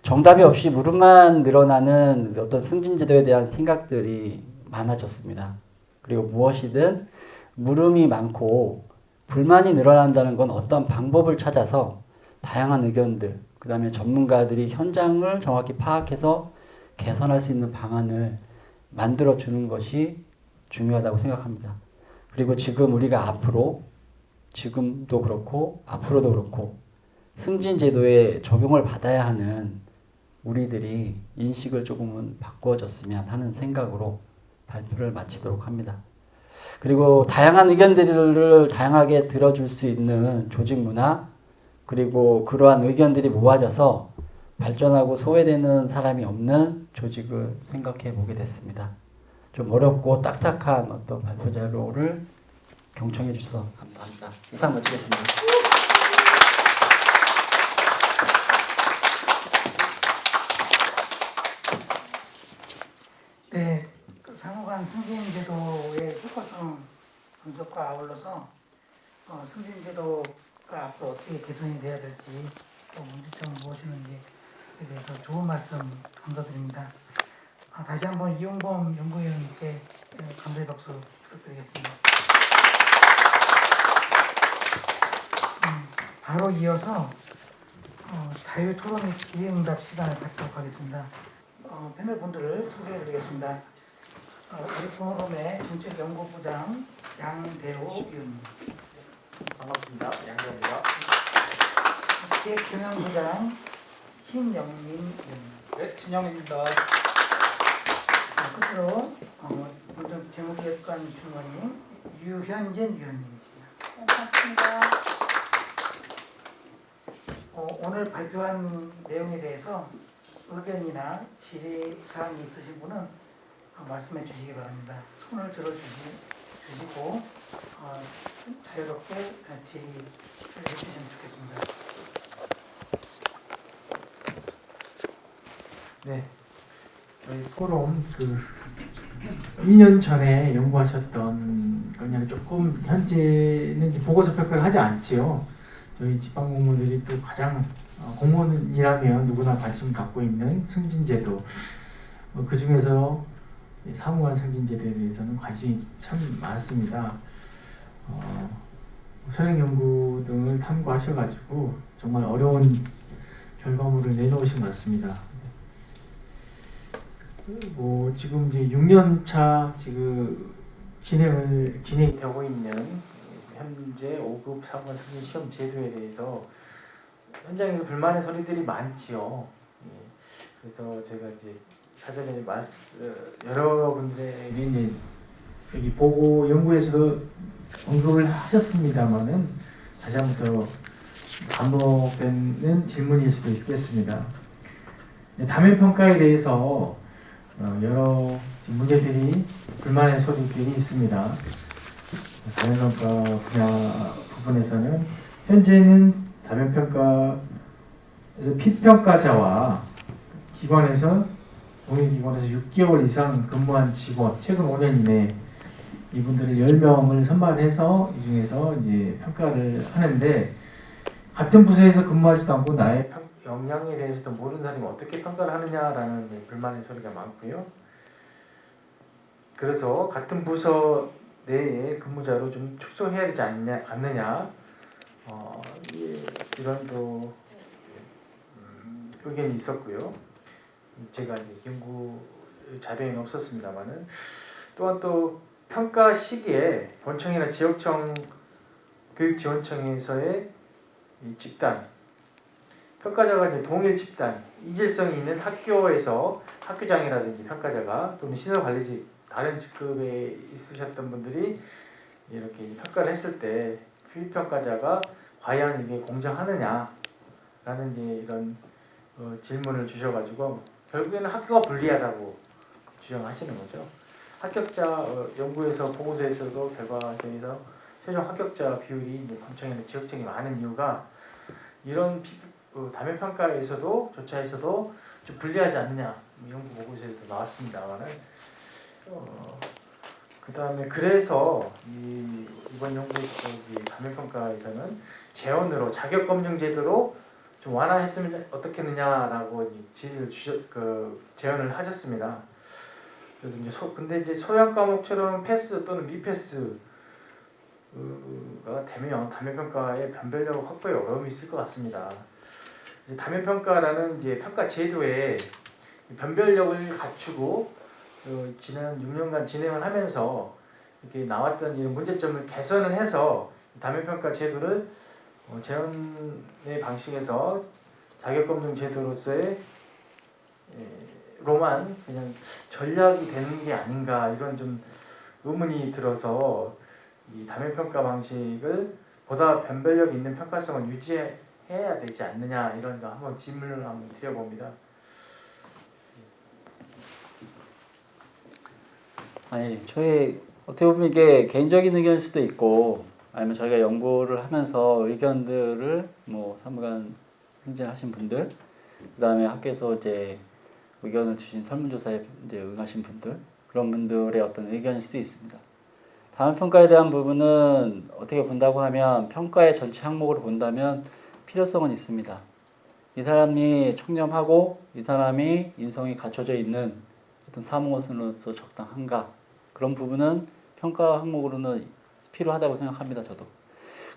정답이 없이 물음만 늘어나는 어떤 승진제도에 대한 생각들이 많아졌습니다. 그리고 무엇이든 물음이 많고 불만이 늘어난다는 건 어떤 방법을 찾아서 다양한 의견들, 그 다음에 전문가들이 현장을 정확히 파악해서 개선할 수 있는 방안을 만들어주는 것이 중요하다고 생각합니다. 그리고 지금 우리가 앞으로 지금도 그렇고 앞으로도 그렇고 승진제도에 적용을 받아야 하는 우리들이 인식을 조금은 바꿔줬으면 하는 생각으로 발표를 마치도록 합니다. 그리고 다양한 의견들을 다양하게 들어줄 수 있는 조직 문화, 그리고 그러한 의견들이 모아져서 발전하고 소외되는 사람이 없는 조직을 생각해 보게 됐습니다. 좀 어렵고 딱딱한 어떤 발표 자료를 경청해 주셔서 감사합니다. 이상 마치겠습니다. 네, 그 상호간 승진 제도의 효과성 분석과 아울러서 승진 제도가 앞으로 어떻게 개선이 돼야 될지 또 문제점은 무엇이는지에 대해서 좋은 말씀 감사드립니다. 다시 한번 이용범 연구위원님께 감사의 박수 부탁드리겠습니다. 바로 이어서 자유토론 및 질의응답 시간을 갖도록 하겠습니다. 패널 분들을 소개해드리겠습니다. 우리 포럼의 정책연구부장 양대호 위원님, 반갑습니다. 양대호입니다. 기획경영부장 신영민 위원님, 네, 진영입니다. 끝으로 먼저 재무기획관 주무관님 유현진 위원님이십니다. 반갑습니다. 오늘 발표한 내용에 대해서 의견이나 질의 사항이 있으신 분은 말씀해 주시기 바랍니다. 손을 들어주시고 자유롭게 질의를 해주시면 좋겠습니다. 네, 저희 포럼 2년 전에 연구하셨던 거냐는 조금 현재는 이제 보고서 평가를 하지 않지요. 저희 지방 공무원들이 또 가장 공무원이라면 누구나 관심 갖고 있는 승진제도, 그 중에서 사무관 승진제도에 대해서는 관심이 참 많습니다. 선행 연구 등을 탐구하셔가지고 정말 어려운 결과물을 내놓으신 것 같습니다. 지금 이제 6년차 지금 진행이 되고 있는 현재 5급 사무관 승진 시험 제도에 대해서 현장에서 불만의 소리들이 많지요. 그래서 제가 이제 사전에 여러분들에게 이제 여기 보고 연구에서도 언급을 하셨습니다만은 다시 한 번 더 반복되는 질문일 수도 있겠습니다. 다면 평가에 대해서 여러 문제들이 불만의 소리들이 있습니다. 다면 평가 분야 부분에서는 현재는 다면 평가에서 피평가자와 기관에서 공익기관에서 6개월 이상 근무한 직원, 최근 5년 이내 이분들을 10명을 선발해서 이 중에서 이제 평가를 하는데, 같은 부서에서 근무하지도 않고 나의 역량에 대해서도 모르는 사람이 어떻게 평가를 하느냐라는 불만의 소리가 많고요. 그래서 같은 부서 내에 근무자로 좀 축소해야 되지 않느냐, 이런 또 의견이 있었고요. 제가 이제 연구 자료에는 없었습니다만은, 또한 또 평가 시기에 본청이나 지역청 교육지원청에서의 이 집단 평가자가 이제 동일 집단, 이질성이 있는 학교에서 학교장이라든지 평가자가 또는 시설관리직 다른 직급에 있으셨던 분들이 이렇게 평가를 했을 때 피평가자가 과연 이게 공정하느냐라는 이제 이런 질문을 주셔가지고 결국에는 학교가 불리하다고 주장하시는 거죠. 합격자 연구에서 보고서에서도 결과에서 최종 합격자 비율이 이제 본청이나 지역청이 많은 이유가 이런 다면 평가에서도 조차에서도 좀 불리하지 않느냐, 연구 보고서에도 나왔습니다만은 그 다음에 그래서 이번 연구에서 다면 평가에서는 재원으로 자격 검증 제도로 좀 완화했으면 어떻겠느냐라고 제언을 하셨습니다. 그래서 이제 근데 이제 소양 과목처럼 패스 또는 미패스가 되면 다면 평가의 변별력 확보에 어려움이 있을 것 같습니다. 이제 다면 평가라는 이제 평가 제도에 변별력을 갖추고 지난 6년간 진행을 하면서 이렇게 나왔던 이런 문제점을 개선을 해서 다면 평가 제도를 재원의 방식에서 자격검증 제도로서의 방식으로만 그냥 전략이 되는 게 아닌가 이런 좀 의문이 들어서 이 다면 평가 방식을 보다 변별력 있는 평가성을 유지해야 되지 않느냐 이런 거 한번 질문을 한번 드려봅니다. 아니, 저희 어떻게 보면 이게 개인적인 의견일 수도 있고, 아니면 저희가 연구를 하면서 의견들을 뭐 사무관 승진하신 분들, 그다음에 학교에서 이제 의견을 주신 설문조사에 이제 응하신 분들, 그런 분들의 어떤 의견일 수도 있습니다. 다음 평가에 대한 부분은 어떻게 본다고 하면 평가의 전체 항목으로 본다면 필요성은 있습니다. 이 사람이 청렴하고 이 사람이 인성이 갖춰져 있는 어떤 사무원으로서 적당한가, 그런 부분은 평가 항목으로는 필요하다고 생각합니다. 저도.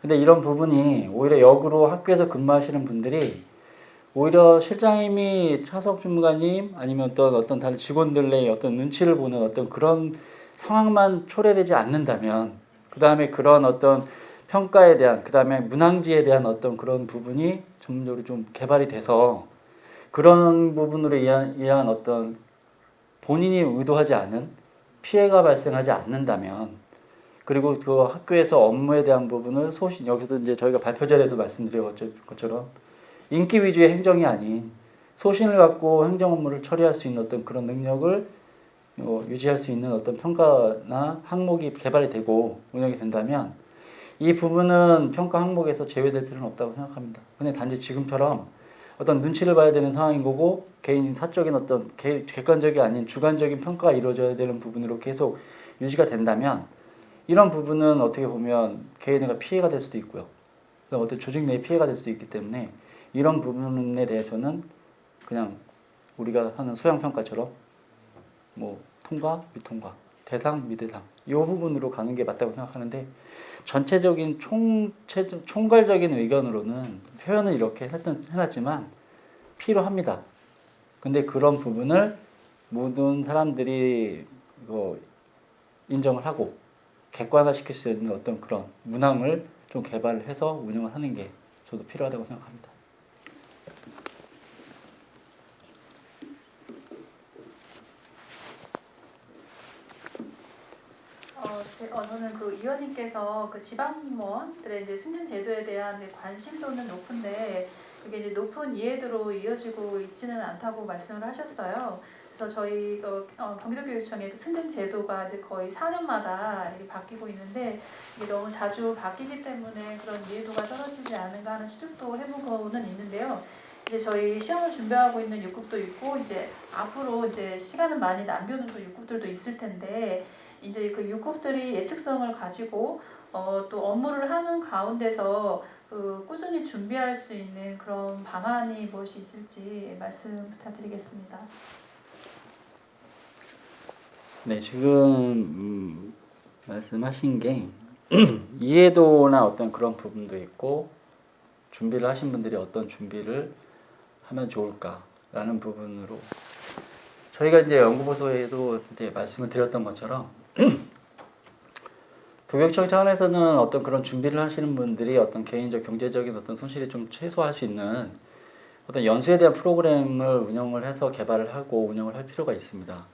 근데 이런 부분이 오히려 역으로 학교에서 근무하시는 분들이 오히려 실장님이 차석 주무관님 아니면 어떤 다른 직원들의 어떤 눈치를 보는 어떤 그런 상황만 초래되지 않는다면, 그 다음에 그런 어떤 평가에 대한, 그 다음에 문항지에 대한 어떤 그런 부분이 전문적으로 좀 개발이 돼서 그런 부분으로 의한 어떤 본인이 의도하지 않은 피해가 발생하지 않는다면, 그리고 그 학교에서 업무에 대한 부분을 여기서 이제 저희가 발표 자리에서 말씀드린 것처럼 인기 위주의 행정이 아닌 소신을 갖고 행정 업무를 처리할 수 있는 어떤 그런 능력을 유지할 수 있는 어떤 평가나 항목이 개발이 되고 운영이 된다면 이 부분은 평가 항목에서 제외될 필요는 없다고 생각합니다. 근데 단지 지금처럼 어떤 눈치를 봐야 되는 상황인 거고 개인 사적인 어떤 객관적이 아닌 주관적인 평가가 이루어져야 되는 부분으로 계속 유지가 된다면 이런 부분은 어떻게 보면 개인의 피해가 될 수도 있고요. 어떤 조직 내의 피해가 될 수 있기 때문에 이런 부분에 대해서는 그냥 우리가 하는 소양평가처럼 뭐 통과, 미통과, 대상, 미대상 이 부분으로 가는 게 맞다고 생각하는데, 전체적인 총괄적인 의견으로는 표현을 이렇게 해놨지만 필요합니다. 근데 그런 부분을 모든 사람들이 인정을 하고 객관화시킬 수 있는 어떤 그런 문항을 좀 개발을 해서 운영을 하는 게 저도 필요하다고 생각합니다. 저는 그 위원님께서 그 지방공무원들의 이제 승진 제도에 대한 관심도는 높은데 그게 이제 높은 이해도로 이어지고 있지는 않다고 말씀을 하셨어요. 그래서 저희 경기도교육청의 그 승진 제도가 이제 거의 4년마다 이렇게 바뀌고 있는데 이게 너무 자주 바뀌기 때문에 그런 이해도가 떨어지지 않은가 하는 추측도 해보고는 있는데요. 이제 저희 시험을 준비하고 있는 육국도 있고 이제 앞으로 이제 시간을 많이 남겨놓은 또 육국들도 있을 텐데. 이제 그 육국들이 예측성을 가지고 또 업무를 하는 가운데서 그 꾸준히 준비할 수 있는 그런 방안이 무엇이 있을지 말씀 부탁드리겠습니다. 네, 지금 말씀하신 게 이해도나 어떤 그런 부분도 있고 준비를 하신 분들이 어떤 준비를 하면 좋을까라는 부분으로 저희가 이제 연구보고서에도 이제 말씀을 드렸던 것처럼 도교육청 차원에서는 어떤 그런 준비를 하시는 분들이 어떤 개인적 경제적인 어떤 손실이 좀 최소화할 수 있는 어떤 연수에 대한 프로그램을 운영을 해서 개발을 하고 운영을 할 필요가 있습니다.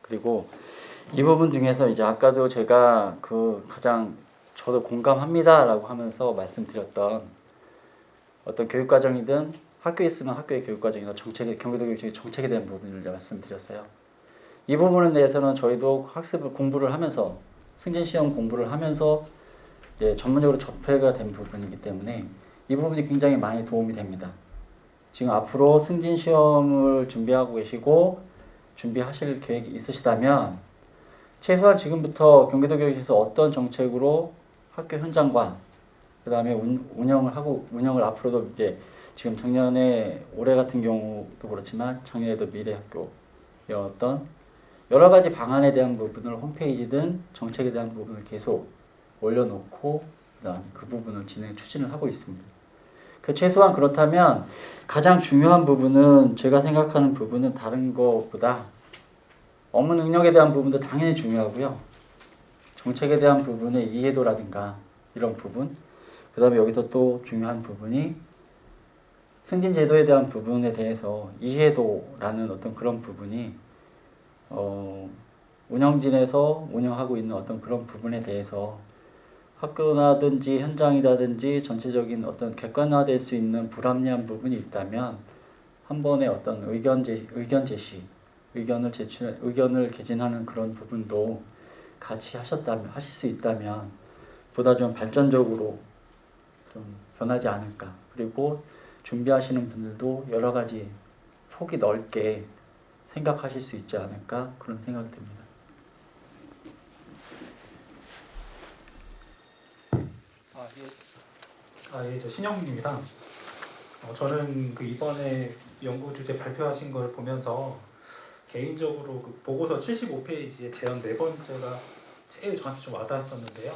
그리고 이 부분 중에서 이제 아까도 제가 그 가장 저도 공감합니다라고 하면서 말씀드렸던 어떤 교육과정이든 학교에 있으면 학교의 교육과정이나 경기도 교육청의 정책에 대한 부분을 말씀드렸어요. 이 부분에 대해서는 저희도 학습을 공부를 하면서 승진시험 공부를 하면서 이제 전문적으로 접해가 된 부분이기 때문에 이 부분이 굉장히 많이 도움이 됩니다. 지금 앞으로 승진시험을 준비하고 계시고 준비하실 계획이 있으시다면 최소한 지금부터 경기도교육청에서 어떤 정책으로 학교 현장과 그 다음에 운영을 앞으로도 이제 지금 작년에 올해 같은 경우도 그렇지만 작년에도 미래학교의 어떤 여러 가지 방안에 대한 부분을 홈페이지든 정책에 대한 부분을 계속 올려놓고 그다음에 그 부분을 추진을 하고 있습니다. 최소한 그렇다면 가장 중요한 부분은 제가 생각하는 부분은 다른 것보다 업무 능력에 대한 부분도 당연히 중요하고요. 정책에 대한 부분의 이해도라든가 이런 부분, 그 다음에 여기서 또 중요한 부분이 승진 제도에 대한 부분에 대해서 이해도라는 어떤 그런 부분이 운영진에서 운영하고 있는 어떤 그런 부분에 대해서 학교라든지 현장이라든지 전체적인 어떤 객관화될 수 있는 불합리한 부분이 있다면 한 번의 어떤 의견 제시, 의견을 개진하는 그런 부분도 같이 하실 수 있다면 보다 좀 발전적으로 좀 변하지 않을까. 그리고 준비하시는 분들도 여러 가지 폭이 넓게 생각하실 수 있지 않을까 그런 생각이 듭니다. 저 신영민입니다. 저는 그 이번에 연구 주제 발표하신 걸 보면서 개인적으로 그 보고서 75페이지의 제안 네 번째가 제일 저한테 좀 와닿았었는데요.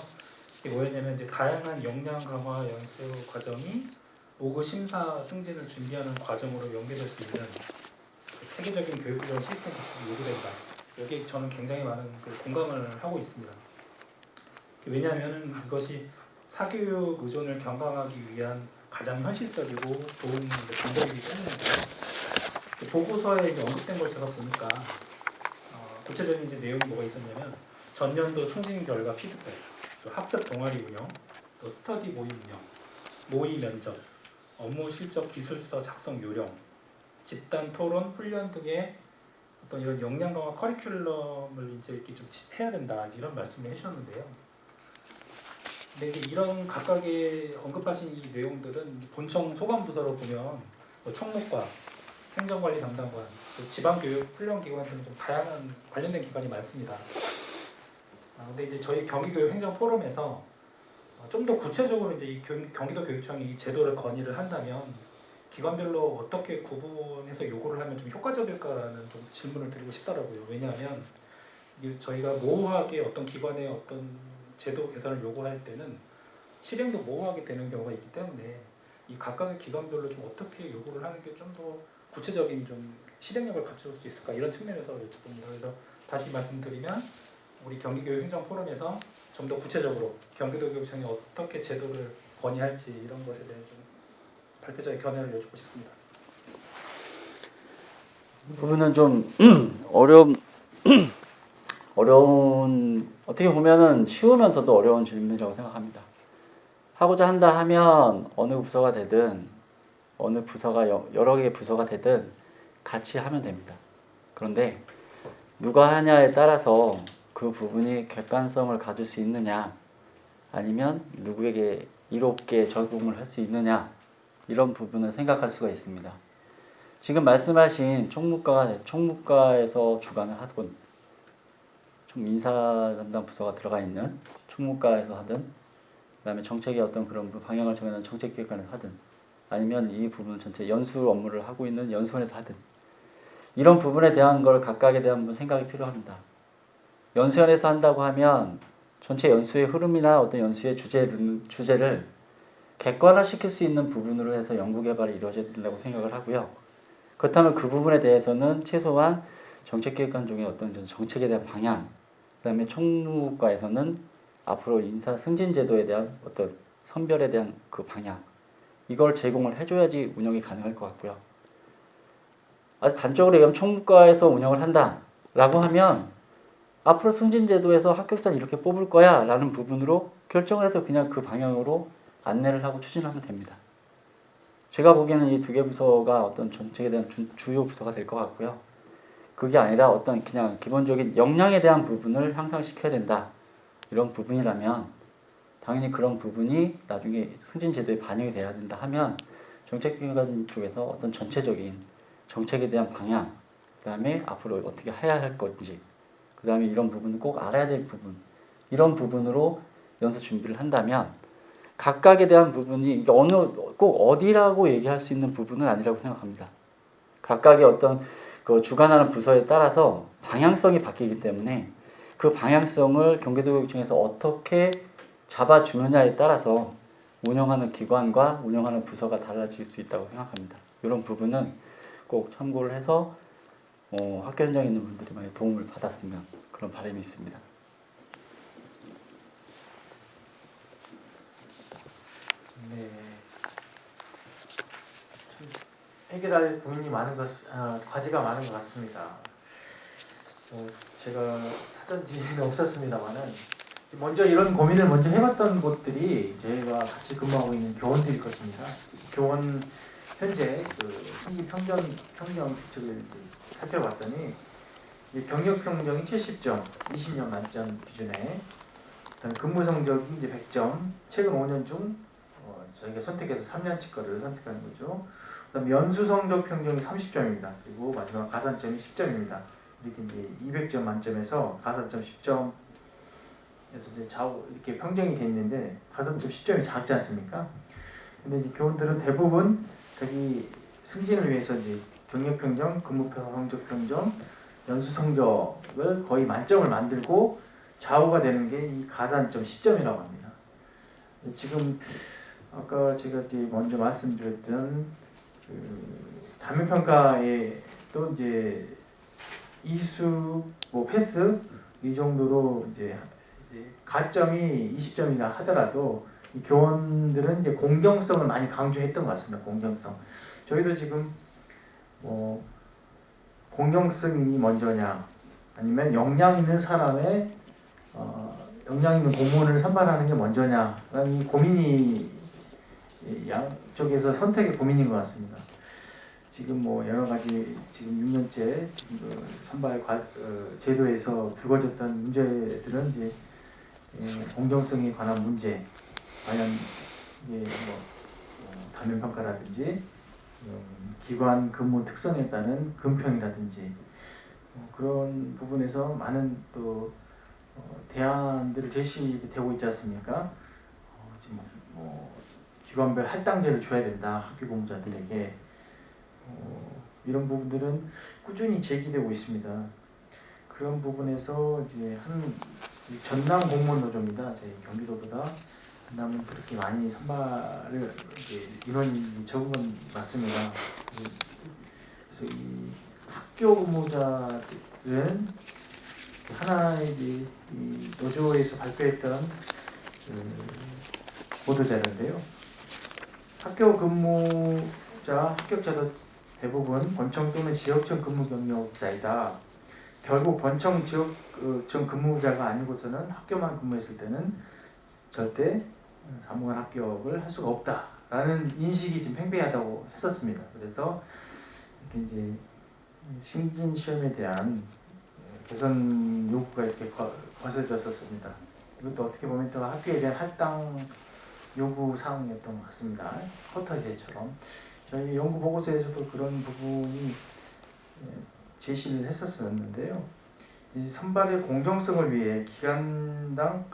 이게 뭐였냐면 이제 다양한 역량 강화 연수 과정이 5급 심사 승진을 준비하는 과정으로 연계될 수 있는 그 체계적인 교육훈련 시스템 구축이 요구된다. 여기에 저는 굉장히 많은 그 공감을 하고 있습니다. 왜냐하면 이것이 사교육 의존을 경감하기 위한 가장 현실적이고 좋은 방법이기 때문인데요. 보고서에 이제 언급된 걸 제가 보니까 구체적인 이제 내용이 뭐가 있었냐면 전년도 승진 결과 피드백, 또 학습 동아리 운영, 또 스터디 모임 운영, 모의 면접, 업무 실적 기술서 작성 요령, 집단 토론, 훈련 등의 어떤 이런 역량 강화 커리큘럼을 이제 이렇게 좀 해야 된다 이런 말씀을 해주셨는데요. 근데 이제 이런 각각의 언급하신 이 내용들은 본청 소관부서로 보면 뭐 총무과, 행정관리 담당관, 또 지방교육 훈련기관 등 좀 다양한 관련된 기관이 많습니다. 근데 이제 저희 경기교육 행정포럼에서 좀 더 구체적으로 이제 이 경기도 교육청이 이 제도를 건의를 한다면 기관별로 어떻게 구분해서 요구를 하면 좀 효과적일까라는 좀 질문을 드리고 싶더라고요. 왜냐하면 저희가 모호하게 어떤 기관의 어떤 제도 개선을 요구할 때는 실행도 모호하게 되는 경우가 있기 때문에 이 각각의 기관별로 좀 어떻게 요구를 하는 게 좀 더 구체적인 좀 실행력을 갖출 수 있을까 이런 측면에서 여쭤봅니다. 그래서 다시 말씀드리면 우리 경기교육 행정포럼에서 좀 더 구체적으로 경기도교육청이 어떻게 제도를 건의할지 이런 것에 대해 좀 발표자의 견해를 여쭙고 싶습니다. 이 부분은 좀 어려운 어떻게 보면은 쉬우면서도 어려운 질문이라고 생각합니다. 하고자 한다 하면 어느 부서가 되든 어느 부서가 여러 개의 부서가 되든 같이 하면 됩니다. 그런데 누가 하냐에 따라서 그 부분이 객관성을 가질 수 있느냐 아니면 누구에게 이롭게 적용을 할 수 있느냐 이런 부분을 생각할 수가 있습니다. 지금 말씀하신 총무과에서 주관을 하든 인사 담당 부서가 들어가 있는 총무과에서 하든 그다음에 정책의 어떤 그런 방향을 정하는 정책기관을 하든 아니면 이 부분 전체 연수 업무를 하고 있는 연수원에서 하든 이런 부분에 대한 걸 각각에 대한 생각이 필요합니다. 연수원에서 한다고 하면 전체 연수의 흐름이나 어떤 연수의 주제를 객관화시킬 수 있는 부분으로 해서 연구개발이 이루어져야 된다고 생각을 하고요. 그렇다면 그 부분에 대해서는 최소한 정책기획관 중에 어떤 정책에 대한 방향, 그 다음에 총무과에서는 앞으로 인사 승진 제도에 대한 어떤 선별에 대한 그 방향, 이걸 제공을 해줘야지 운영이 가능할 것 같고요. 아주 단적으로 얘기하면 총무과에서 운영을 한다라고 하면 앞으로 승진 제도에서 합격자는 이렇게 뽑을 거야 라는 부분으로 결정을 해서 그냥 그 방향으로 안내를 하고 추진하면 됩니다. 제가 보기에는 이 두 개 부서가 어떤 정책에 대한 주요 부서가 될 것 같고요. 그게 아니라 어떤 그냥 기본적인 역량에 대한 부분을 향상시켜야 된다. 이런 부분이라면 당연히 그런 부분이 나중에 승진 제도에 반영이 돼야 된다 하면 정책기관 쪽에서 어떤 전체적인 정책에 대한 방향, 그 다음에 앞으로 어떻게 해야 할 건지, 그 다음에 이런 부분을 꼭 알아야 될 부분, 이런 부분으로 연수 준비를 한다면 각각에 대한 부분이 꼭 어디라고 얘기할 수 있는 부분은 아니라고 생각합니다. 각각의 어떤 그 주관하는 부서에 따라서 방향성이 바뀌기 때문에 그 방향성을 경기도교육청에서 어떻게 잡아주느냐에 따라서 운영하는 기관과 운영하는 부서가 달라질 수 있다고 생각합니다. 이런 부분은 꼭 참고를 해서 학교 현장에 있는 분들이 많이 도움을 받았으면 그런 바람이 있습니다. 네. 해결할 고민이 많은 과제가 많은 것 같습니다. 제가 사전 지식은 없었습니다만은 먼저 이런 고민을 먼저 해봤던 곳들이 저희가 같이 근무하고 있는 교원들일 것입니다. 교원 현재 그 승기 평점 규칙을 살펴봤더니 경력 평정이 70점, 20년 만점 기준에 그다음에 근무 성적이 이제 100점, 최근 5년 중 저희가 선택해서 3년치 거를 선택한 거죠. 그다음에 연수 성적 평정이 30점입니다. 그리고 마지막 가산점이 10점입니다. 이렇게 이제 200점 만점에서 가산점 10점 그래서 이제 좌우 이렇게 평정이 돼 있는데 가산점 10점이 작지 않습니까? 근데 이제 교원들은 대부분 자기 승진을 위해서 이제 경력 평정, 근무 성적 평정, 연수 성적을 거의 만점을 만들고 좌우가 되는 게 이 가산점 10점이라고 합니다. 지금 아까 제가 이제 먼저 말씀드렸던 단면 평가에 또 이제 이수, 뭐 패스 이 정도로 이제 가점이 20점이나 하더라도 이 교원들은 이제 공정성을 많이 강조했던 것 같습니다. 공정성. 저희도 지금 뭐 공정성이 먼저냐 아니면 역량 있는 사람의 역량 있는 공무원을 선발하는 게 먼저냐라는 이 고민이 양쪽에서 선택의 고민인 것 같습니다. 지금 뭐 여러 가지 지금 6년째 지금 그 선발 제도에서 불거졌던 문제들은 이제 공정성에 관한 문제, 과연 이게 뭐 단면 평가라든지 기관 근무 특성에 따른 금평이라든지 그런 부분에서 많은 또 대안들을 제시되고 있지 않습니까? 지금 뭐 기관별 할당제를 줘야 된다 학교 공무자들에게 이런 부분들은 꾸준히 제기되고 있습니다. 그런 부분에서 이제 이 전남 공무원 노조입니다. 저희 경기도보다 전남은 그렇게 많이 선발을 인원이 적은 건 맞습니다. 그래서 이 학교 근무자들은 하나의 이 노조에서 발표했던 보도자료인데요. 학교 근무자 합격자도 대부분 본청 또는 지역청 근무 경력자이다. 결국 본청 지역청 근무자가 아니고서는 학교만 근무했을 때는 절대 사무관 합격을 할 수가 없다라는 인식이 좀 팽배하다고 했었습니다. 그래서 이렇게 이제 승진 시험에 대한 개선 요구가 이렇게 거세졌었습니다. 이것도 어떻게 보면 또 학교에 대한 할당 요구 사항이었던 것 같습니다. 쿼터제처럼 저희 연구 보고서에서도 그런 부분이 제시를 했었는데요. 이 선발의 공정성을 위해 기간당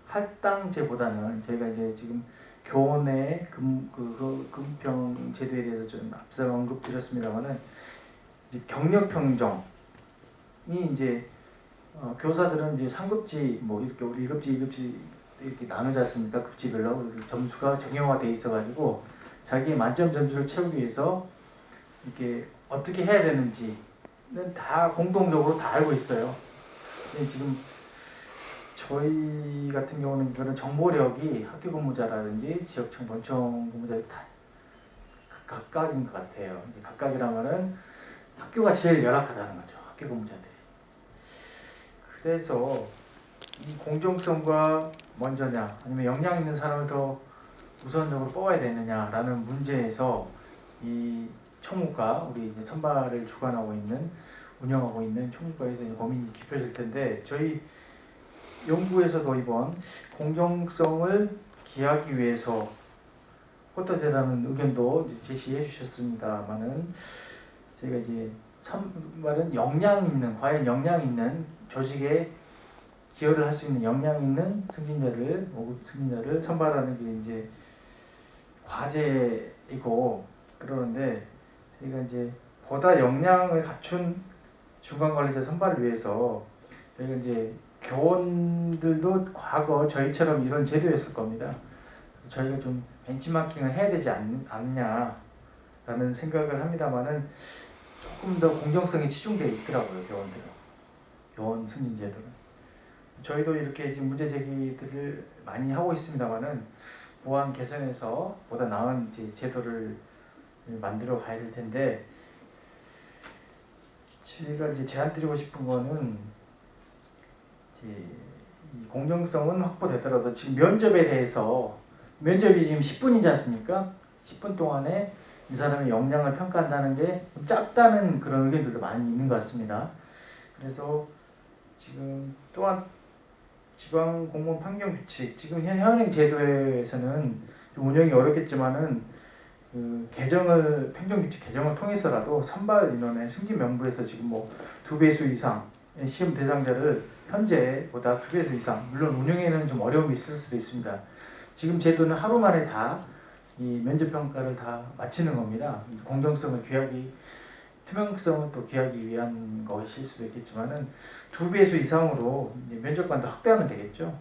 할당제보다는 저희가 이제 지금 교원의 금평 제도에 대해서 좀 앞서 언급드렸습니다만은 경력 평정이 이제 교사들은 이제 3급지 뭐 이렇게 1급지, 2급지 이렇게 나누지 않습니까? 급지별로 점수가 정형화돼 있어가지고 자기의 만점 점수를 채우기 위해서 이렇게 어떻게 해야 되는지는 다 공통적으로 다 알고 있어요. 근데 지금 저희 같은 경우는 그런 정보력이 학교 근무자라든지 지역청, 본청 근무자들 다 각각인 것 같아요. 각각이라면은 학교가 제일 열악하다는 거죠. 학교 근무자들이. 그래서 이 공정성과 먼저냐 아니면 역량 있는 사람을 더 우선적으로 뽑아야 되느냐라는 문제에서 이 총무과 우리 이제 선발을 주관하고 있는 운영하고 있는 총무과에서 이제 고민이 깊어질 텐데 저희 연구에서도 이번 공정성을 기하기 위해서 쿼터제라는 의견도 제시해 주셨습니다만은 저희가 이제 선발은 과연 역량 있는 조직에 기여를 할 수 있는 역량 있는 승진자를 5급 승진자를 선발하는 게 이제 과제이고 그러는데 저희가 이제 보다 역량을 갖춘 중간관리자 선발을 위해서 저희가 이제 교원들도 과거 저희처럼 이런 제도였을 겁니다. 저희가 좀 벤치마킹을 해야 되지 않냐라는 생각을 합니다만은 조금 더 공정성이 치중되어 있더라고요. 교원 승진제도는. 저희도 이렇게 지금 문제 제기들을 많이 하고 있습니다만은 보안 개선해서 보다 나은 제도를 만들어 가야 될 텐데 제가 이제 제안드리고 싶은 거는 이제 이 공정성은 확보되더라도 지금 면접에 대해서 면접이 지금 10분이지 않습니까? 10분 동안에 이 사람의 역량을 평가한다는 게 좀 짧다는 그런 의견들도 많이 있는 것 같습니다. 그래서 지금 또한 지방 공무원 판경 규칙 지금 현행 제도에서는 좀 운영이 어렵겠지만은 그 개정을 평경 규칙 개정을 통해서라도 선발 인원의 승진 명부에서 지금 뭐 2배수 이상의 시험 대상자를 현재보다 2배수 이상 물론 운영에는 좀 어려움이 있을 수도 있습니다. 지금 제도는 하루 만에 다 이 면접 평가를 다 마치는 겁니다. 공정성을 귀하기 투명성은 또 귀하기 위한 것일 수도 있겠지만은 2배수 이상으로 이제 면접관도 확대하면 되겠죠.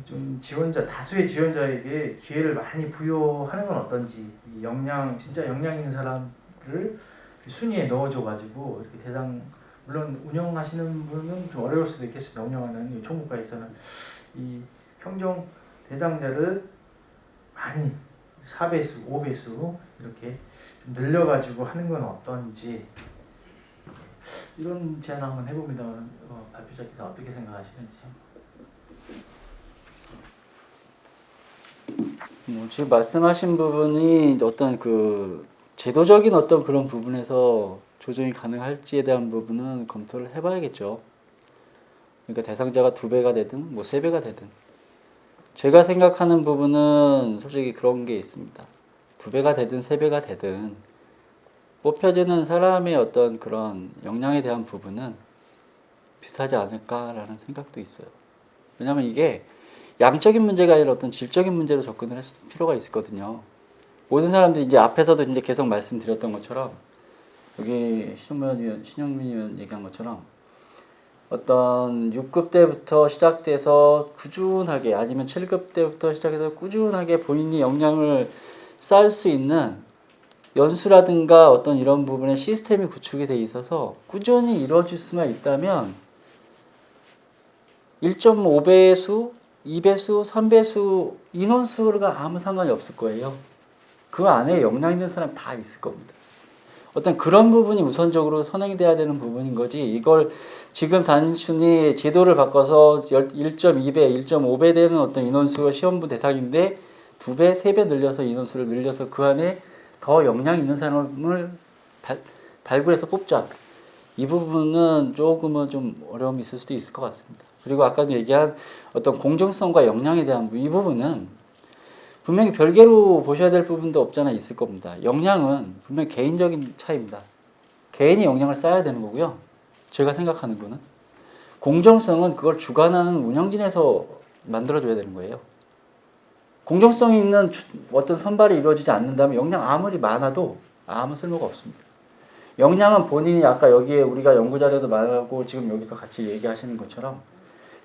좀 지원자 다수의 지원자에게 기회를 많이 부여하는 건 어떤지 이 역량 진짜 역량 있는 사람을 순위에 넣어줘가지고 이렇게 대상 물론 운영하시는 분은 좀 어려울 수도 있겠습니다. 운영하는 이 총무과에서는 이 평정 대상자를 많이 4배수, 5배수 이렇게 좀 늘려가지고 하는 건 어떤지 이런 제안 한번 해봅니다. 발표자께서 어떻게 생각하시는지. 지금 말씀하신 부분이 어떤 그 제도적인 어떤 그런 부분에서 조정이 가능할지에 대한 부분은 검토를 해봐야겠죠. 그러니까 대상자가 2배가 되든 뭐 3배가 되든 제가 생각하는 부분은 솔직히 그런 게 있습니다. 2배가 되든 3배가 되든 뽑혀지는 사람의 어떤 그런 역량에 대한 부분은 비슷하지 않을까라는 생각도 있어요. 왜냐하면 이게 양적인 문제가 아니라 어떤 질적인 문제로 접근을 했을 필요가 있거든요. 모든 사람들이 이제 앞에서도 이제 계속 말씀드렸던 것처럼 여기 신영민 의원 얘기한 것처럼 어떤 6급 때부터 시작돼서 꾸준하게 아니면 7급 때부터 시작해서 꾸준하게 본인이 역량을 쌓을 수 있는 연수라든가 어떤 이런 부분에 시스템이 구축이 돼 있어서 꾸준히 이루어질 수만 있다면 1.5배수, 2배수, 3배수 인원수가 아무 상관이 없을 거예요. 그 안에 역량 있는 사람 다 있을 겁니다. 어떤 그런 부분이 우선적으로 선행돼야 되는 부분인 거지 이걸 지금 단순히 제도를 바꿔서 1.2배, 1.5배 되는 어떤 인원수가 시험부 대상인데 2배, 3배 늘려서 인원수를 늘려서 그 안에 더 역량 있는 사람을 발굴해서 뽑자. 이 부분은 조금은 좀 어려움이 있을 수도 있을 것 같습니다. 그리고 아까도 얘기한 어떤 공정성과 역량에 대한 이 부분은 분명히 별개로 보셔야 될 부분도 없잖아 있을 겁니다. 역량은 분명히 개인적인 차이입니다. 개인이 역량을 쌓아야 되는 거고요. 제가 생각하는 거는 공정성은 그걸 주관하는 운영진에서 만들어줘야 되는 거예요. 공정성 있는 어떤 선발이 이루어지지 않는다면 역량 아무리 많아도 아무 쓸모가 없습니다. 역량은 본인이 아까 여기에 우리가 연구자료도 말하고 지금 여기서 같이 얘기하시는 것처럼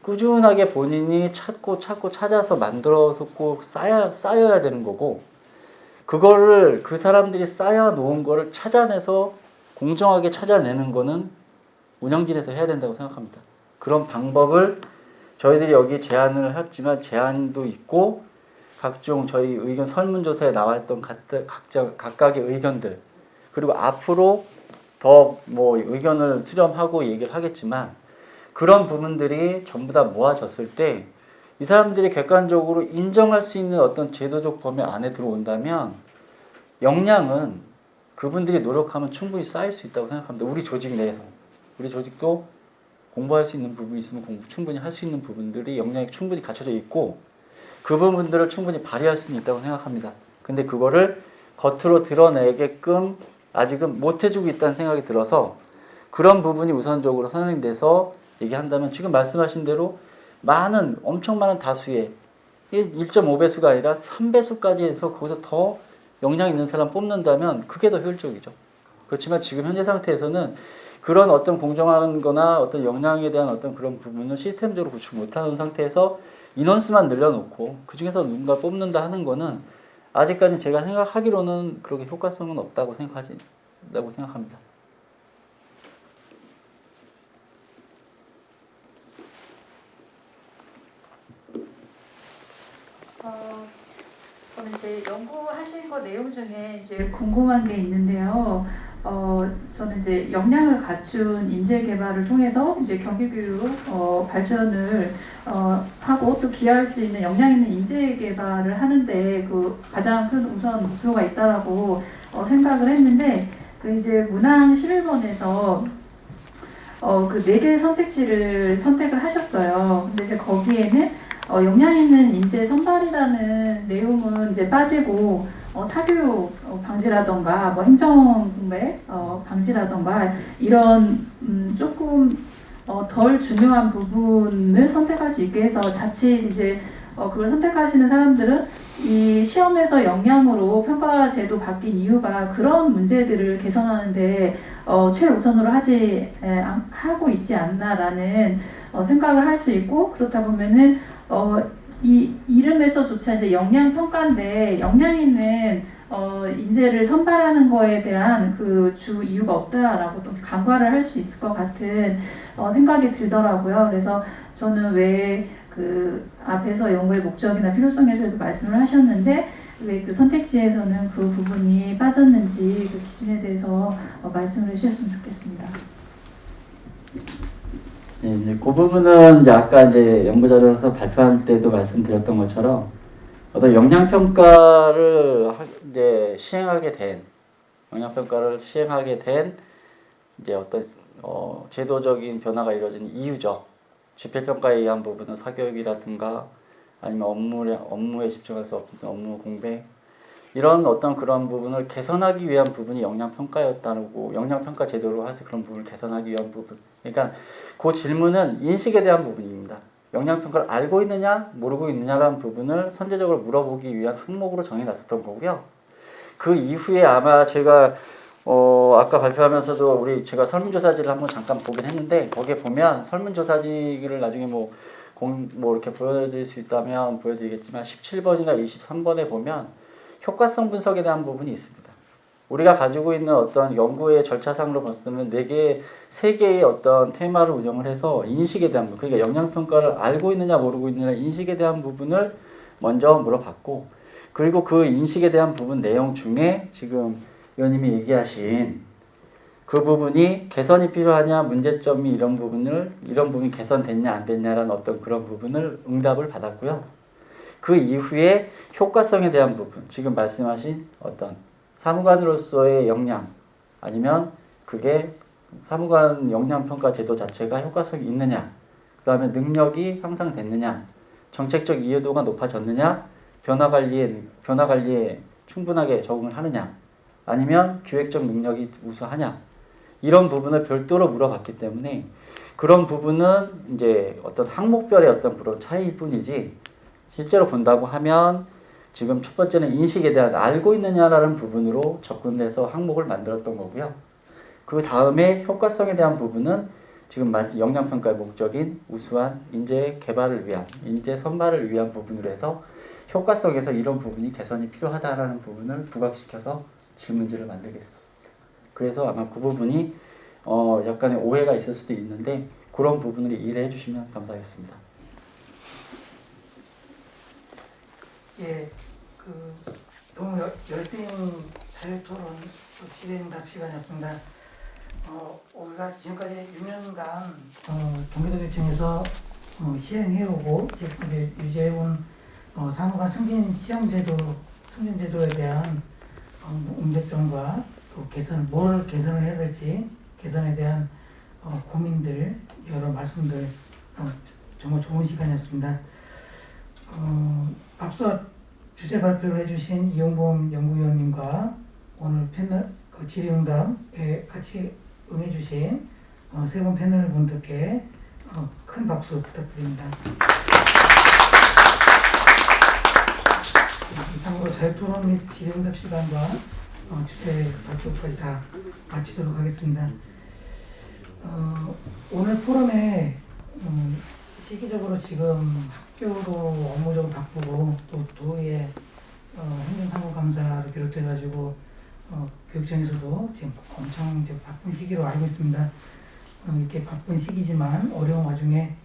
꾸준하게 본인이 찾고 찾아서 만들어서 꼭 쌓여야 되는 거고 그거를 그 사람들이 쌓아 놓은 거를 찾아내서 공정하게 찾아내는 거는 운영진에서 해야 된다고 생각합니다. 그런 방법을 저희들이 여기 제안을 했지만 제안도 있고 각종 저희 의견 설문조사에 나왔던 각각의 의견들 그리고 앞으로 더 뭐 의견을 수렴하고 얘기를 하겠지만 그런 부분들이 전부 다 모아졌을 때 이 사람들이 객관적으로 인정할 수 있는 어떤 제도적 범위 안에 들어온다면 역량은 그분들이 노력하면 충분히 쌓일 수 있다고 생각합니다. 우리 조직 내에서. 우리 조직도 공부할 수 있는 부분이 있으면 공부 충분히 할 수 있는 부분들이 역량이 충분히 갖춰져 있고 그 부분들을 충분히 발휘할 수는 있다고 생각합니다. 근데 그거를 겉으로 드러내게끔 아직은 못 해주고 있다는 생각이 들어서 그런 부분이 우선적으로 선행돼서 얘기한다면 지금 말씀하신 대로 엄청 많은 다수의 1.5배수가 아니라 3배수까지 해서 거기서 더 역량 있는 사람 뽑는다면 그게 더 효율적이죠. 그렇지만 지금 현재 상태에서는 그런 어떤 공정한 거나 어떤 역량에 대한 어떤 그런 부분을 시스템적으로 구축 못하는 상태에서 인원수만 늘려놓고 그 중에서 누군가 뽑는다 하는 거는 아직까지 제가 생각하기로는 그렇게 효과성은 없다고 생각합니다. 저는 이제 이제 연구하신 거 내용 중에 이제 궁금한 게 있는데요. 저는 이제 역량을 갖춘 인재 개발을 통해서 이제 경기교육 발전을 하고 또 기여할 수 있는 역량 있는 인재 개발을 하는데 그 가장 큰 우선 목표가 있다라고 생각을 했는데 그 이제 문항 11번에서 그 4개의 선택지를 선택을 하셨어요. 근데 이제 거기에는 역량 있는 인재 선발이라는 내용은 이제 빠지고 사교육 방지라던가 뭐 행정 공백 방지라던가 이런 조금 덜 중요한 부분을 선택할 수 있게 해서 자칫 이제 그걸 선택하시는 사람들은 이 시험에서 역량으로 평가 제도 바뀐 이유가 그런 문제들을 개선하는데 최우선으로 하고 있지 않나라는 생각을 할 수 있고 그렇다 보면은 이 이름에서조차 이제 역량 평가인데 역량 있는 인재를 선발하는 거에 대한 그 주 이유가 없다라고 또 간과를 할 수 있을 것 같은 생각이 들더라고요. 그래서 저는 왜 그 앞에서 연구의 목적이나 필요성에 대해서 말씀을 하셨는데 왜 그 선택지에서는 그 부분이 빠졌는지 그 기준에 대해서 말씀을 해주셨으면 좋겠습니다. 네, 이제 그 부분은 이제 아까 이제 연구자료에서 발표할 때도 말씀드렸던 것처럼 어떤 역량평가를 이제 시행하게 된 이제 어떤 제도적인 변화가 이루어진 이유죠. 지필평가에 의한 부분은 사교육이라든가 아니면 업무에 집중할 수 없는 업무 공백 이런 어떤 그런 부분을 개선하기 위한 부분이 역량평가였다고 역량평가 제도로 해서 그런 부분을 개선하기 위한 부분. 그러니까 그 질문은 인식에 대한 부분입니다. 역량평가를 알고 있느냐 모르고 있느냐라는 부분을 선제적으로 물어보기 위한 항목으로 정해놨었던 거고요. 그 이후에 아마 제가 아까 발표하면서도 제가 설문조사지를 한번 잠깐 보긴 했는데 거기에 보면 설문조사지를 나중에 뭐 이렇게 보여드릴 수 있다면 보여드리겠지만 17번이나 23번에 보면 효과성 분석에 대한 부분이 있습니다. 우리가 가지고 있는 어떤 연구의 절차상으로 봤으면 3개의 어떤 테마를 운영을 해서 인식에 대한 부분, 그러니까 역량평가를 알고 있느냐 모르고 있느냐 인식에 대한 부분을 먼저 물어봤고 그리고 그 인식에 대한 부분 내용 중에 지금 의원님이 얘기하신 그 부분이 개선이 필요하냐 문제점이 이런 부분이 개선됐냐 안 됐냐라는 어떤 그런 부분을 응답을 받았고요. 그 이후에 효과성에 대한 부분 지금 말씀하신 어떤 사무관으로서의 역량 아니면 그게 사무관 역량평가 제도 자체가 효과성이 있느냐 그 다음에 능력이 향상됐느냐 정책적 이해도가 높아졌느냐 변화관리에 충분하게 적응을 하느냐 아니면 기획적 능력이 우수하냐 이런 부분을 별도로 물어봤기 때문에 그런 부분은 이제 어떤 항목별의 어떤 그런 차이일 뿐이지 실제로 본다고 하면 지금 첫 번째는 인식에 대한 알고 있느냐라는 부분으로 접근해서 항목을 만들었던 거고요. 그 다음에 효과성에 대한 부분은 지금 말씀 역량평가의 목적인 우수한 인재 개발을 위한 인재 선발을 위한 부분으로 해서 효과성에서 이런 부분이 개선이 필요하다라는 부분을 부각시켜서 질문지를 만들게 됐습니다. 그래서 아마 그 부분이 약간의 오해가 있을 수도 있는데 그런 부분을 이해해 주시면 감사하겠습니다. 예, 너무 열띤 자유토론 질의응답 시간이었습니다. 우리가 지금까지 6년간 경기도교육청에서 시행해오고 이제 유지해온 사무관 승진 제도에 대한 문제점과 또 뭘 개선을 해야 될지 개선에 대한 고민들 여러 말씀들 정말 좋은 시간이었습니다. 앞서 주제 발표를 해주신 이용범 연구위원님과 오늘 패널 질의응답에 같이 응해주신 세 분 패널 분들께 큰 박수 부탁드립니다. 이상으로 자유토론 및 질의응답 시간과 주제 발표까지 다 마치도록 하겠습니다. 오늘 포럼에 시기적으로 지금 학교도 업무적으로 바쁘고 또 도의회 행정사무감사를 비롯해가지고 교육청에서도 지금 엄청 이제 바쁜 시기로 알고 있습니다. 이렇게 바쁜 시기지만 어려운 와중에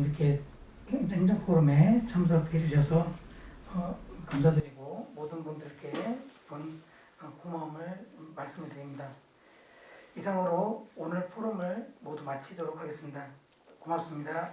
이렇게 행정포럼에 참석해 주셔서 감사드리고 모든 분들께 깊은 고마움을 말씀을 드립니다. 이상으로 오늘 포럼을 모두 마치도록 하겠습니다. 고맙습니다.